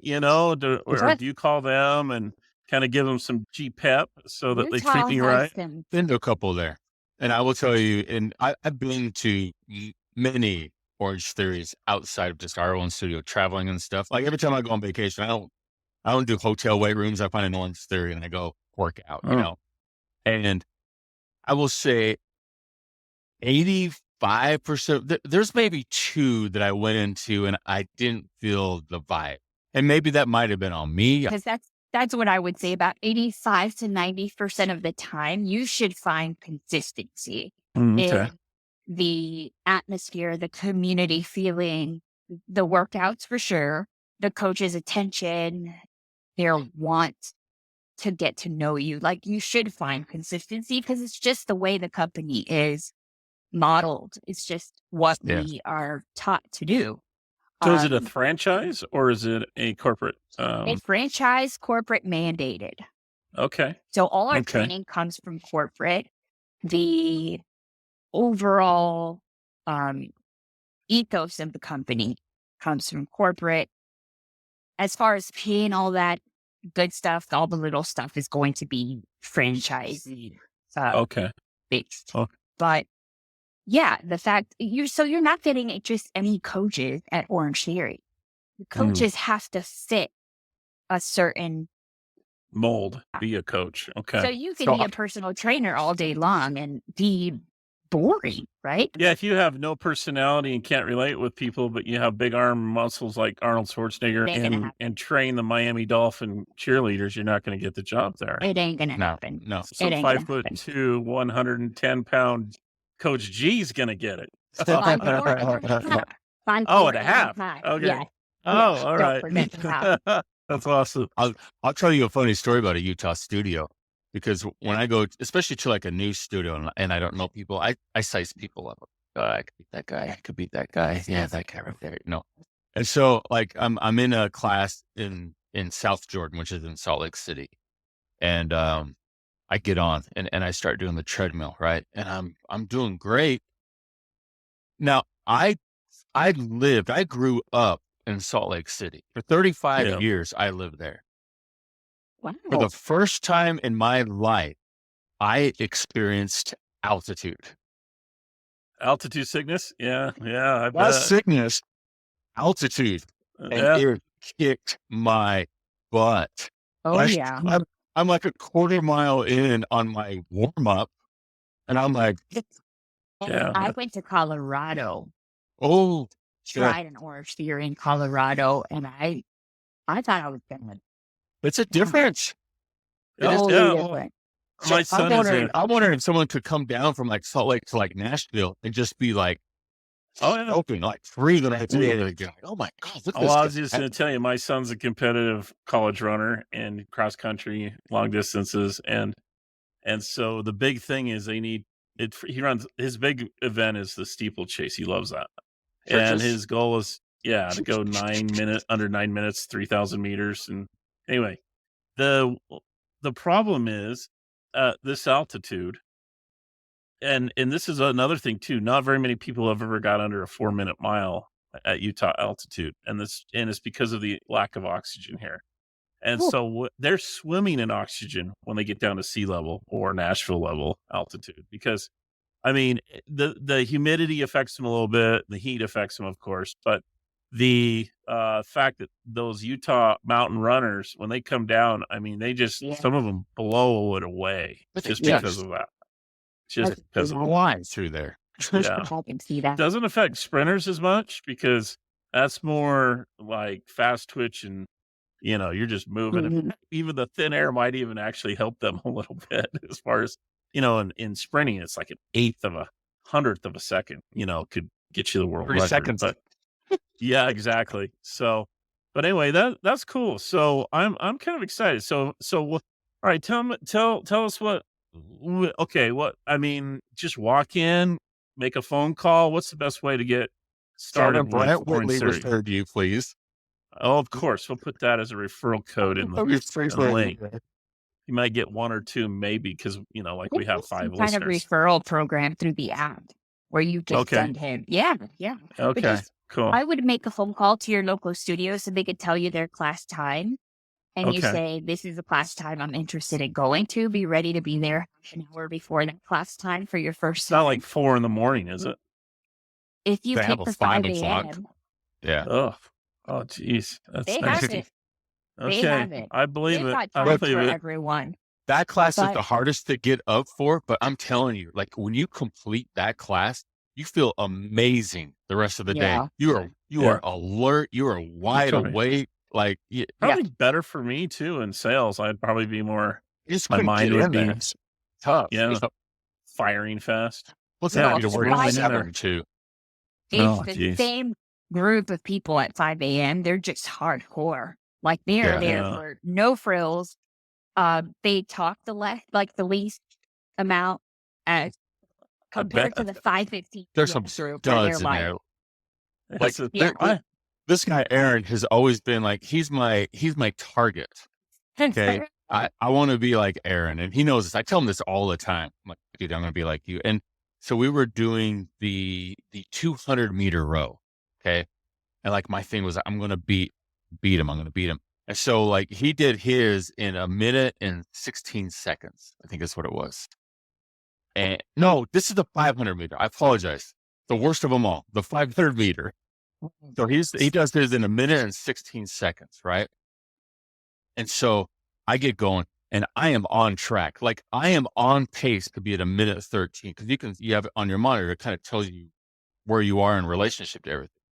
What? do you call them and kind of give them some G pep so that they treat Utah me has right? them. Been to a couple there. And I will tell you, and I've been to many Orange Theories outside of just our own studio, traveling and stuff. Like every time I go on vacation, I don't do hotel weight rooms. I find an Orange Theory and I go work out, Oh, And I will say 85%, there's maybe 2 that I went into and I didn't feel the vibe. And maybe that might have been on me. Because that's what I would say. About 85 to 90% of the time, you should find consistency okay. in the atmosphere, the community feeling, the workouts for sure, the coach's attention, their want to get to know you. Like you should find consistency because it's just the way the company is modeled. It's just what Yeah. we are taught to do. So is it a Um, franchise or is it a corporate? a franchise corporate mandated. Okay. So all our Okay. training comes from corporate. The overall ethos of the company comes from corporate. As far as paying all that good stuff, all the little stuff is going to be franchisee Okay. based. Oh. But yeah, the fact you're not getting just any coaches at Orange Theory. The coaches have to fit a certain. Mold, be a coach. So Okay. you can So be a personal trainer all day long and be boring, right? Yeah, if you have no personality and can't relate with people, but you have big arm muscles like Arnold Schwarzenegger Ain't gonna happen. and train the Miami Dolphin cheerleaders, you're not going to get the job there. It ain't gonna No, happen. no. Some It ain't gonna happen. 5'2", 110-pound Coach G's going to get it. 5'4.5". Oh, and a half. 5'4.5". Okay. Yeah. Oh, Yeah, all don't right. forget the half. That's awesome. I'll tell you a funny story about a Utah studio because when I go, especially to like a new studio and I don't know people, I size people up. I could beat that guy. I could beat that guy. Yeah, that guy right there. And so like I'm in a class in South Jordan, which is in Salt Lake City, and I get on and I start doing the treadmill, right? And I'm doing great. Now I grew up in Salt Lake City for 35 Yeah. years. I lived there. Wow. For the first time in my life, I experienced altitude. Altitude sickness? Yeah, I Not bet. sickness, altitude. And Yeah. it kicked my butt. Oh, I- yeah. I'm like a quarter mile in on my warm up, and I'm like, Yeah. I went to Colorado, oh, shit. tried an Orange Theory in Colorado, and I thought I was gonna It's a difference. It is totally yeah. different. So My son is a I'm wondering if someone could come down from like Salt Lake to like Nashville and just be like, Oh, yeah. open, like breathing like, oh my God, look at Well, I this was just guy. going to tell you, my son's a competitive college runner in cross country, long distances, and so the big thing is they need it. He runs his big event is the steeplechase. He loves that, and his goal is to go under 9 minutes, 3,000 meters. And anyway, the problem is this altitude. And this is another thing too. Not very many people have ever got under a 4-minute mile at Utah altitude, and it's because of the lack of oxygen here. And so they're swimming in oxygen when they get down to sea level or Nashville level altitude, because I mean the humidity affects them a little bit, the heat affects them, of course, but the fact that those Utah mountain runners, when they come down, I mean, they just some of them blow it away just because of that. Just because There's lines through there. Yeah. I can see that. Doesn't affect sprinters as much because that's more like fast twitch and you're just moving. And even the thin air might even actually help them a little bit as far as in sprinting. It's like an 1/8 of a 100th of a second. Could get you the world 3 record. seconds. But yeah, exactly. So, but anyway, that's cool. So I'm kind of excited. So all right, tell us what. Okay, what I mean, just walk in, make a phone call. What's the best way to get started with Brent Orange Whitley Theory? referred you, please. Oh, of course, we'll put that as a referral code in the link. you might get one or two, maybe, because like we have Some 5 kind of listeners. referral program through the app where you just Okay. send him. Yeah. But Okay. just, Cool. I would make a phone call to your local studio so they could tell you their class time. And you Okay. say, this is the class time I'm interested in going to. Be ready to be there an hour before that class time for your first It's not like session. 4 in, is it? If you They have pick a for 5 5 o'clock. a.m., Yeah. Oh, geez. That's they nice. have it. They Okay. have it. I believe They've it. got I time believe for it. everyone. That class is the But hardest to get up for, but I'm telling you, like when you complete that class, you feel amazing the rest of the day. yeah, You are Yeah. alert, you are wide Probably, awake. Like you probably better for me too in sales. I'd probably be more, just my couldn't mind get would in be, there. It's tough. yeah, firing fast. What's Yeah, it be to just work why at scrolling in there. 7 too? it's Oh, the geez. same group of people at 5 a.m. They're just hardcore. Like they are Yeah. there Yeah. for no frills. They talk the least amount as I compared to bet. the 5:15 There's some group where they're studs in like, there. Like That's a, yeah. I, this guy Aaron has always been like he's my target. Okay. I want to be like Aaron, and he knows this. I tell him this all the time. I'm like, dude, I'm going to be like you. And so we were doing the 200-meter row. Okay. And like my thing was, I'm going to beat him. I'm going to beat him. And so like he did his in 1 minute and 16 seconds. I think that's what it was. And no, this is the 500-meter. I apologize. The worst of them all, the 500-meter. So he does his in 1 minute and 16 seconds. Right. And so I get going and I am on track. Like I am on pace to be at 1 minute 13 because you have it on your monitor. It kind of tells you where you are in relationship to everything.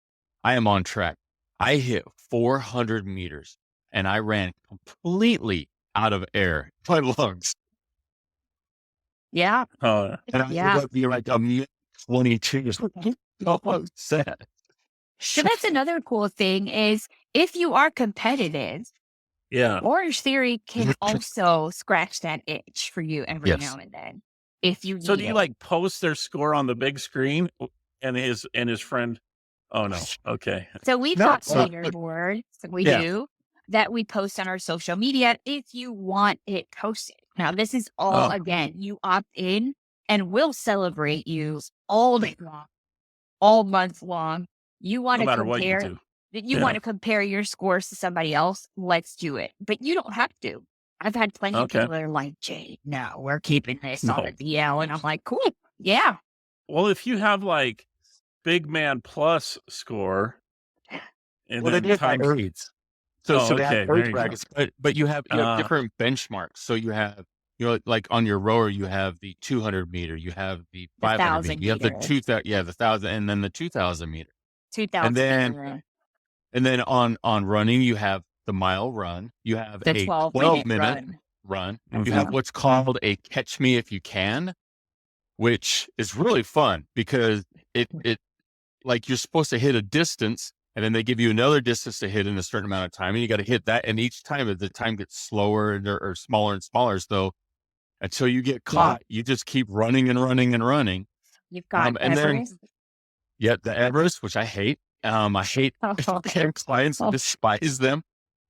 I am on track. I hit 400 meters and I ran completely out of air, my lungs. yeah, oh, And I ended up being like 1:22. Almost sad. So that's another cool thing is if you are competitive, yeah. Orange Theory can also scratch that itch for you every Yes. now and then. If you So need do you it. like post their score on the big screen and his friend? Oh no. Okay. So we've No, got so- leaderboards we Yeah. do that we post on our social media if you want it posted. Now, this is all, Oh. again, you opt in and we'll celebrate you all day long, all month long. You want No to matter what you compare, do. you Yeah. want to compare your scores to somebody else, let's do it. But you don't have to. I've had plenty of Okay. people that are like, Jay, no, we're keeping this No. on the DL. And I'm like, cool. Yeah. Well, if you have like big man plus score, and Well, they then did by times, grades. So Oh, they have okay, there grade you go. brackets, but you have different benchmarks. So you have, like on your rower, you have the 200 meter, you have the 500 meter, 1,000 you have the meter. 2,000, the 1,000, and then the 2,000 meter. 2,000. And then on running, you have the mile run, you have The a 12-minute run. Mhm. You have what's called a catch me if you can, which is really fun because it like you're supposed to hit a distance and then they give you another distance to hit in a certain amount of time. And you got to hit that. And each time the time gets slower or smaller and smaller. So until you get caught, you just keep running and running and running. You've got and then, Everest. the Everest, which I hate. I hate clients, despise them.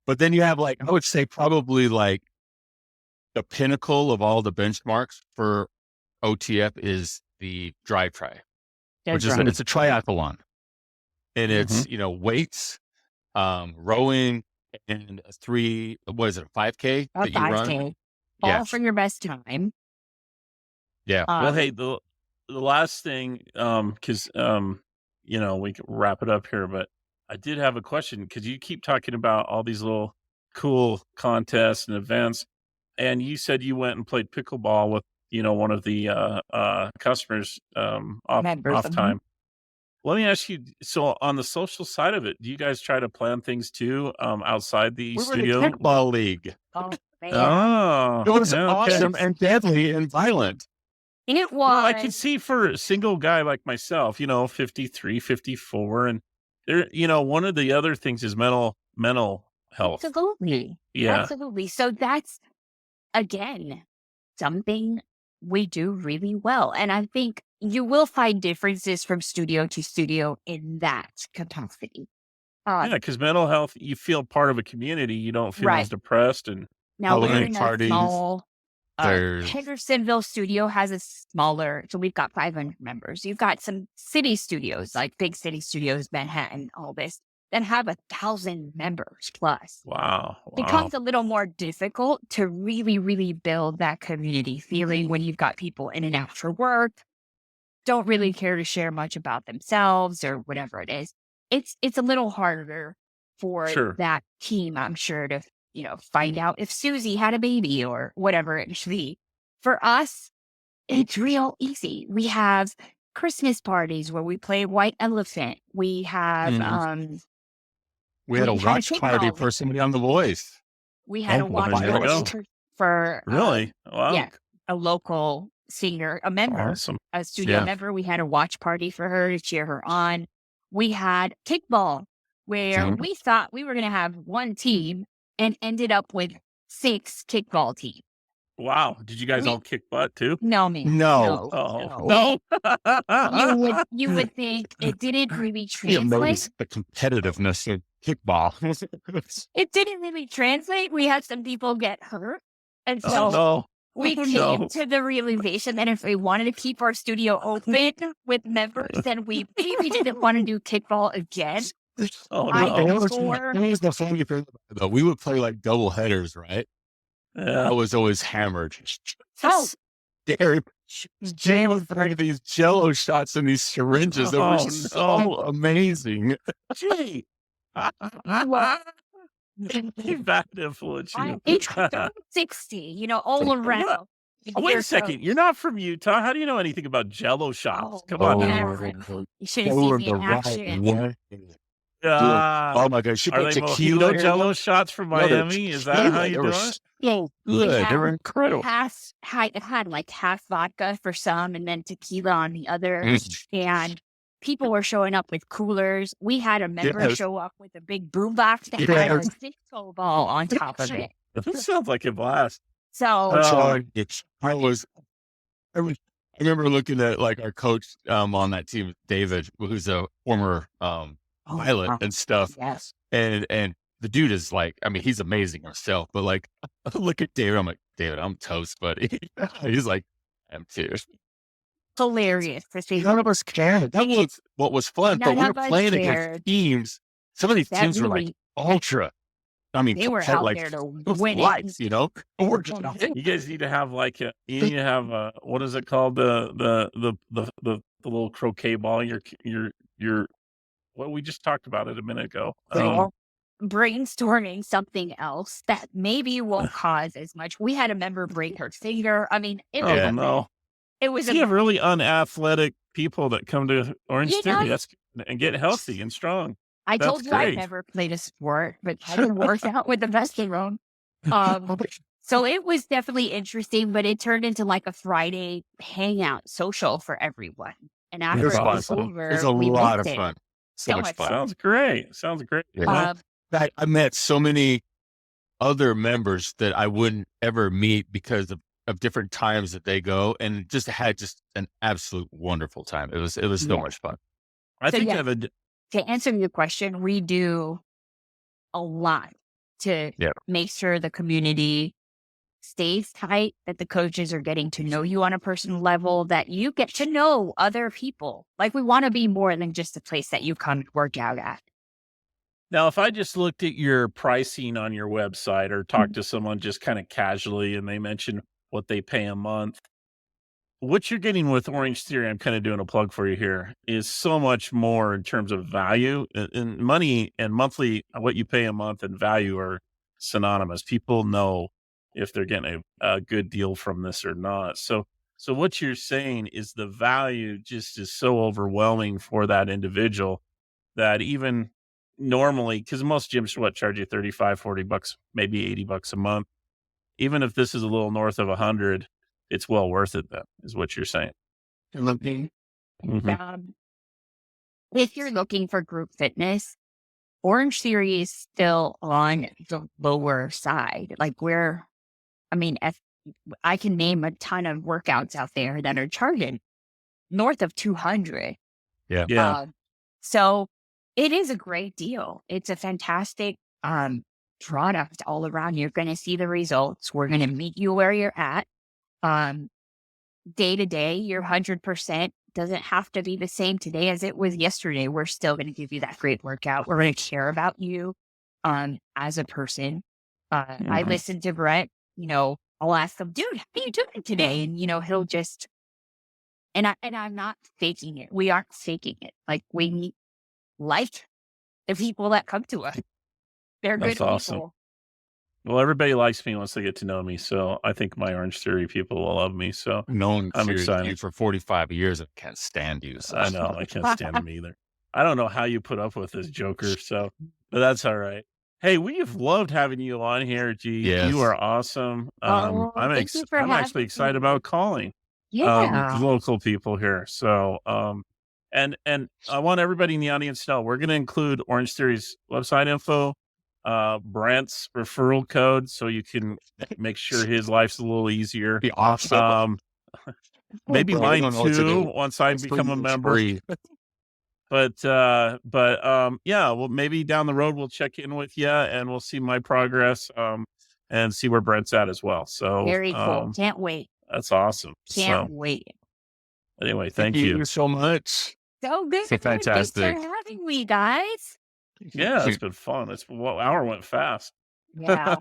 But then you have I would say probably the pinnacle of all the benchmarks for OTF is the drive try, which is it's a triathlon. And it's, weights, rowing, and a 5K A that you run? 5K. All for your best time. Yeah. Well, hey, the last thing, because we can wrap it up here, but I did have a question because you keep talking about all these little cool contests and events, and you said you went and played pickleball with one of the customers Members. off time. Let me ask you, so on the social side of it, do you guys try to plan things too outside the We were in studio? the kickball league. Oh, man. Oh, It was okay. awesome and deadly and violent. It was. Well, I can see for a single guy like myself, 53, 54. And there, one of the other things is mental health. Absolutely. Yeah. Absolutely. So that's, again, something we do really well. And I think you will find differences from studio to studio in that capacity. Yeah, because mental health, you feel part of a community. You don't feel as Right. depressed. And Now we're Halloween in a parties. small, There's Hendersonville studio has a smaller, so we've got 500 members. You've got some city studios, like big city studios, Manhattan, all this, that have 1,000 members plus. Wow. Becomes a little more difficult to really, really build that community feeling when you've got people in and out for work, don't really care to share much about themselves or whatever it is. It's a little harder for Sure. that team, I'm sure, to find out if Susie had a baby or whatever it should be. For us, it's real easy. We have Christmas parties where we play White Elephant. We have we had a we had a watch party kickball. for somebody on The Voice. we had a Oh, watch there we party go. for Really? Wow. yeah, a local singer, a member, Awesome. a studio Yeah. member. We had a watch party for her to cheer her on. We had kickball where Mhm. we thought we were going to have one team and ended up with 6 kickball teams. Wow. Did you guys We- all kick butt too? No, man. No. Oh, No. no. You would think it didn't really You translate. notice the competitiveness in kickball. It didn't really translate. We had some people get hurt. And Oh, so no. we Oh, came no. to the realization that if we wanted to keep our studio open with members, then we maybe didn't want to do kickball again. Oh, I no. am That sure. was the funny thing about it, though. We would play like double headers, right? Yeah. I was always hammered. Oh. Scary. Jay was throwing these jello shots and these syringes that Oh, were so amazing. Gee. Well, He bad influence you. it's 60, all around. Oh, wait a second. You're not from Utah. How do you know anything about jello shots? Come on now. You should have seen me in action. way. Ah, Oh my gosh, she are put they tequila mojito in jello them. shots from No, they're Miami? Is that how tequila. you They do were it? Yeah. good. They were incredible. It had like half vodka for some and then tequila on the other. And people were showing up with coolers. We had a member Yes. show up with a big boombox that had a Yes. disco ball on top of it. That sounds like a blast. So Oh. I remember looking at like our coach on that team, David, who's a former pilot and stuff. yes. And the dude is like, I mean, he's amazing himself, but like, I look at David, I'm like, David, I'm toast, buddy. He's like, I'm too. Hilarious. Christy. None of us cared. That was what was fun, but None we were of us playing cared. against teams. Some of these That teams were like really- ultra. I mean, They were compet- out like, there to with win it. lights, We're just You guys need to have like you need to have what is it called, the little croquet ball, your what we just talked about it a minute ago. Brainstorming something else that maybe won't cause as much. We had a member break her finger. I mean, it was Oh no. it was You have really unathletic people that come to Orange You know- Theory. That's and get healthy and strong. I That's told you I great. never played a sport, but I can work out with the best of them. So it was definitely interesting, but it turned into like a Friday hangout social for everyone. And after It was it was fun. over, It was a we lot missed of it. fun. So So much much fun. Sounds great. Sounds great. Yeah. I met so many other members that I wouldn't ever meet because of different times that they go, and just had an absolute wonderful time. It was so Yeah. much fun. I So, think yeah. I have a To answer your question, we do a lot to Yeah. make sure the community stays tight, that the coaches are getting to know you on a personal level, that you get to know other people. Like, we want to be more than just a place that you come and work out at. Now, if I just looked at your pricing on your website or talked to someone just kind of casually and they mention what they pay a month, what you're getting with Orange Theory, I'm kind of doing a plug for you here, is so much more in terms of value and money and monthly. What you pay a month and value are synonymous. People know if they're getting a good deal from this or not. So what you're saying is the value just is so overwhelming for that individual that even normally, because most gyms charge you 35, 40 bucks, maybe 80 bucks a month. Even if this is a little north of 100, it's well worth it then, is what you're saying. Mhm. If you're looking for group fitness, Orange Theory is still on the lower side. Like, I can name a ton of workouts out there that are charging north of 200. Yeah. So it is a great deal. It's a fantastic product all around. You're going to see the results. We're going to meet you where you're at. Day to day, your 100% doesn't have to be the same today as it was yesterday. We're still going to give you that great workout. We're going to care about you as a person. I listen to Brent, I'll ask him, dude, how are you doing today? And, he'll just, and I'm not faking it. We aren't faking it. Like we like the people that come to us. They're good That's awesome. people. Well, everybody likes me once they get to know me. So I think my Orange Theory people will love me. So Known I'm you excited. for 45 years. I can't stand you. So. I know. I can't stand him either. I don't know how you put up with this joker. So, but that's all right. Hey, we've loved having you on here, G. Yes. You are awesome. Thank you for I'm actually having excited me. about calling Yeah. local people here. So, and I want everybody in the audience to know we're going to include Orange Theory's website info, Brent's referral code, so you can make sure his life's a little easier. Be awesome. Maybe Bro, I mine don't know what to too do. once I become a member. But yeah, well, maybe down the road we'll check in with you and we'll see my progress, and see where Brent's at as well. So Very cool. Can't wait. That's awesome. Can't wait. Anyway, thank you so much. So good. So fantastic. Thanks for having me, guys. Yeah, it's been fun. Hour went fast. Yeah.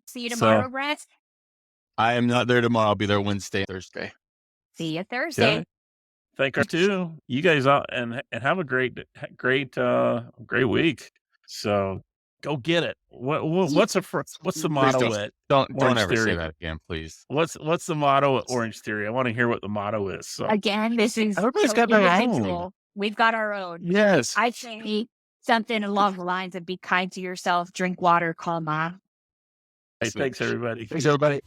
See you tomorrow, Brent. I am not there tomorrow. I'll be there Wednesday, Thursday. See you Thursday. Yeah. Thank you too. You guys out and have a great week. So go get it. What's the motto at don't Orange ever Theory? say that again, please. What's the motto at Orange Theory? I want to hear what the motto is. So Again, this is Everybody's so got their own. individual. We've got our own. Yes. I say something along the lines of be kind to yourself, drink water, calm mom. hey, thanks everybody. Thanks, everybody.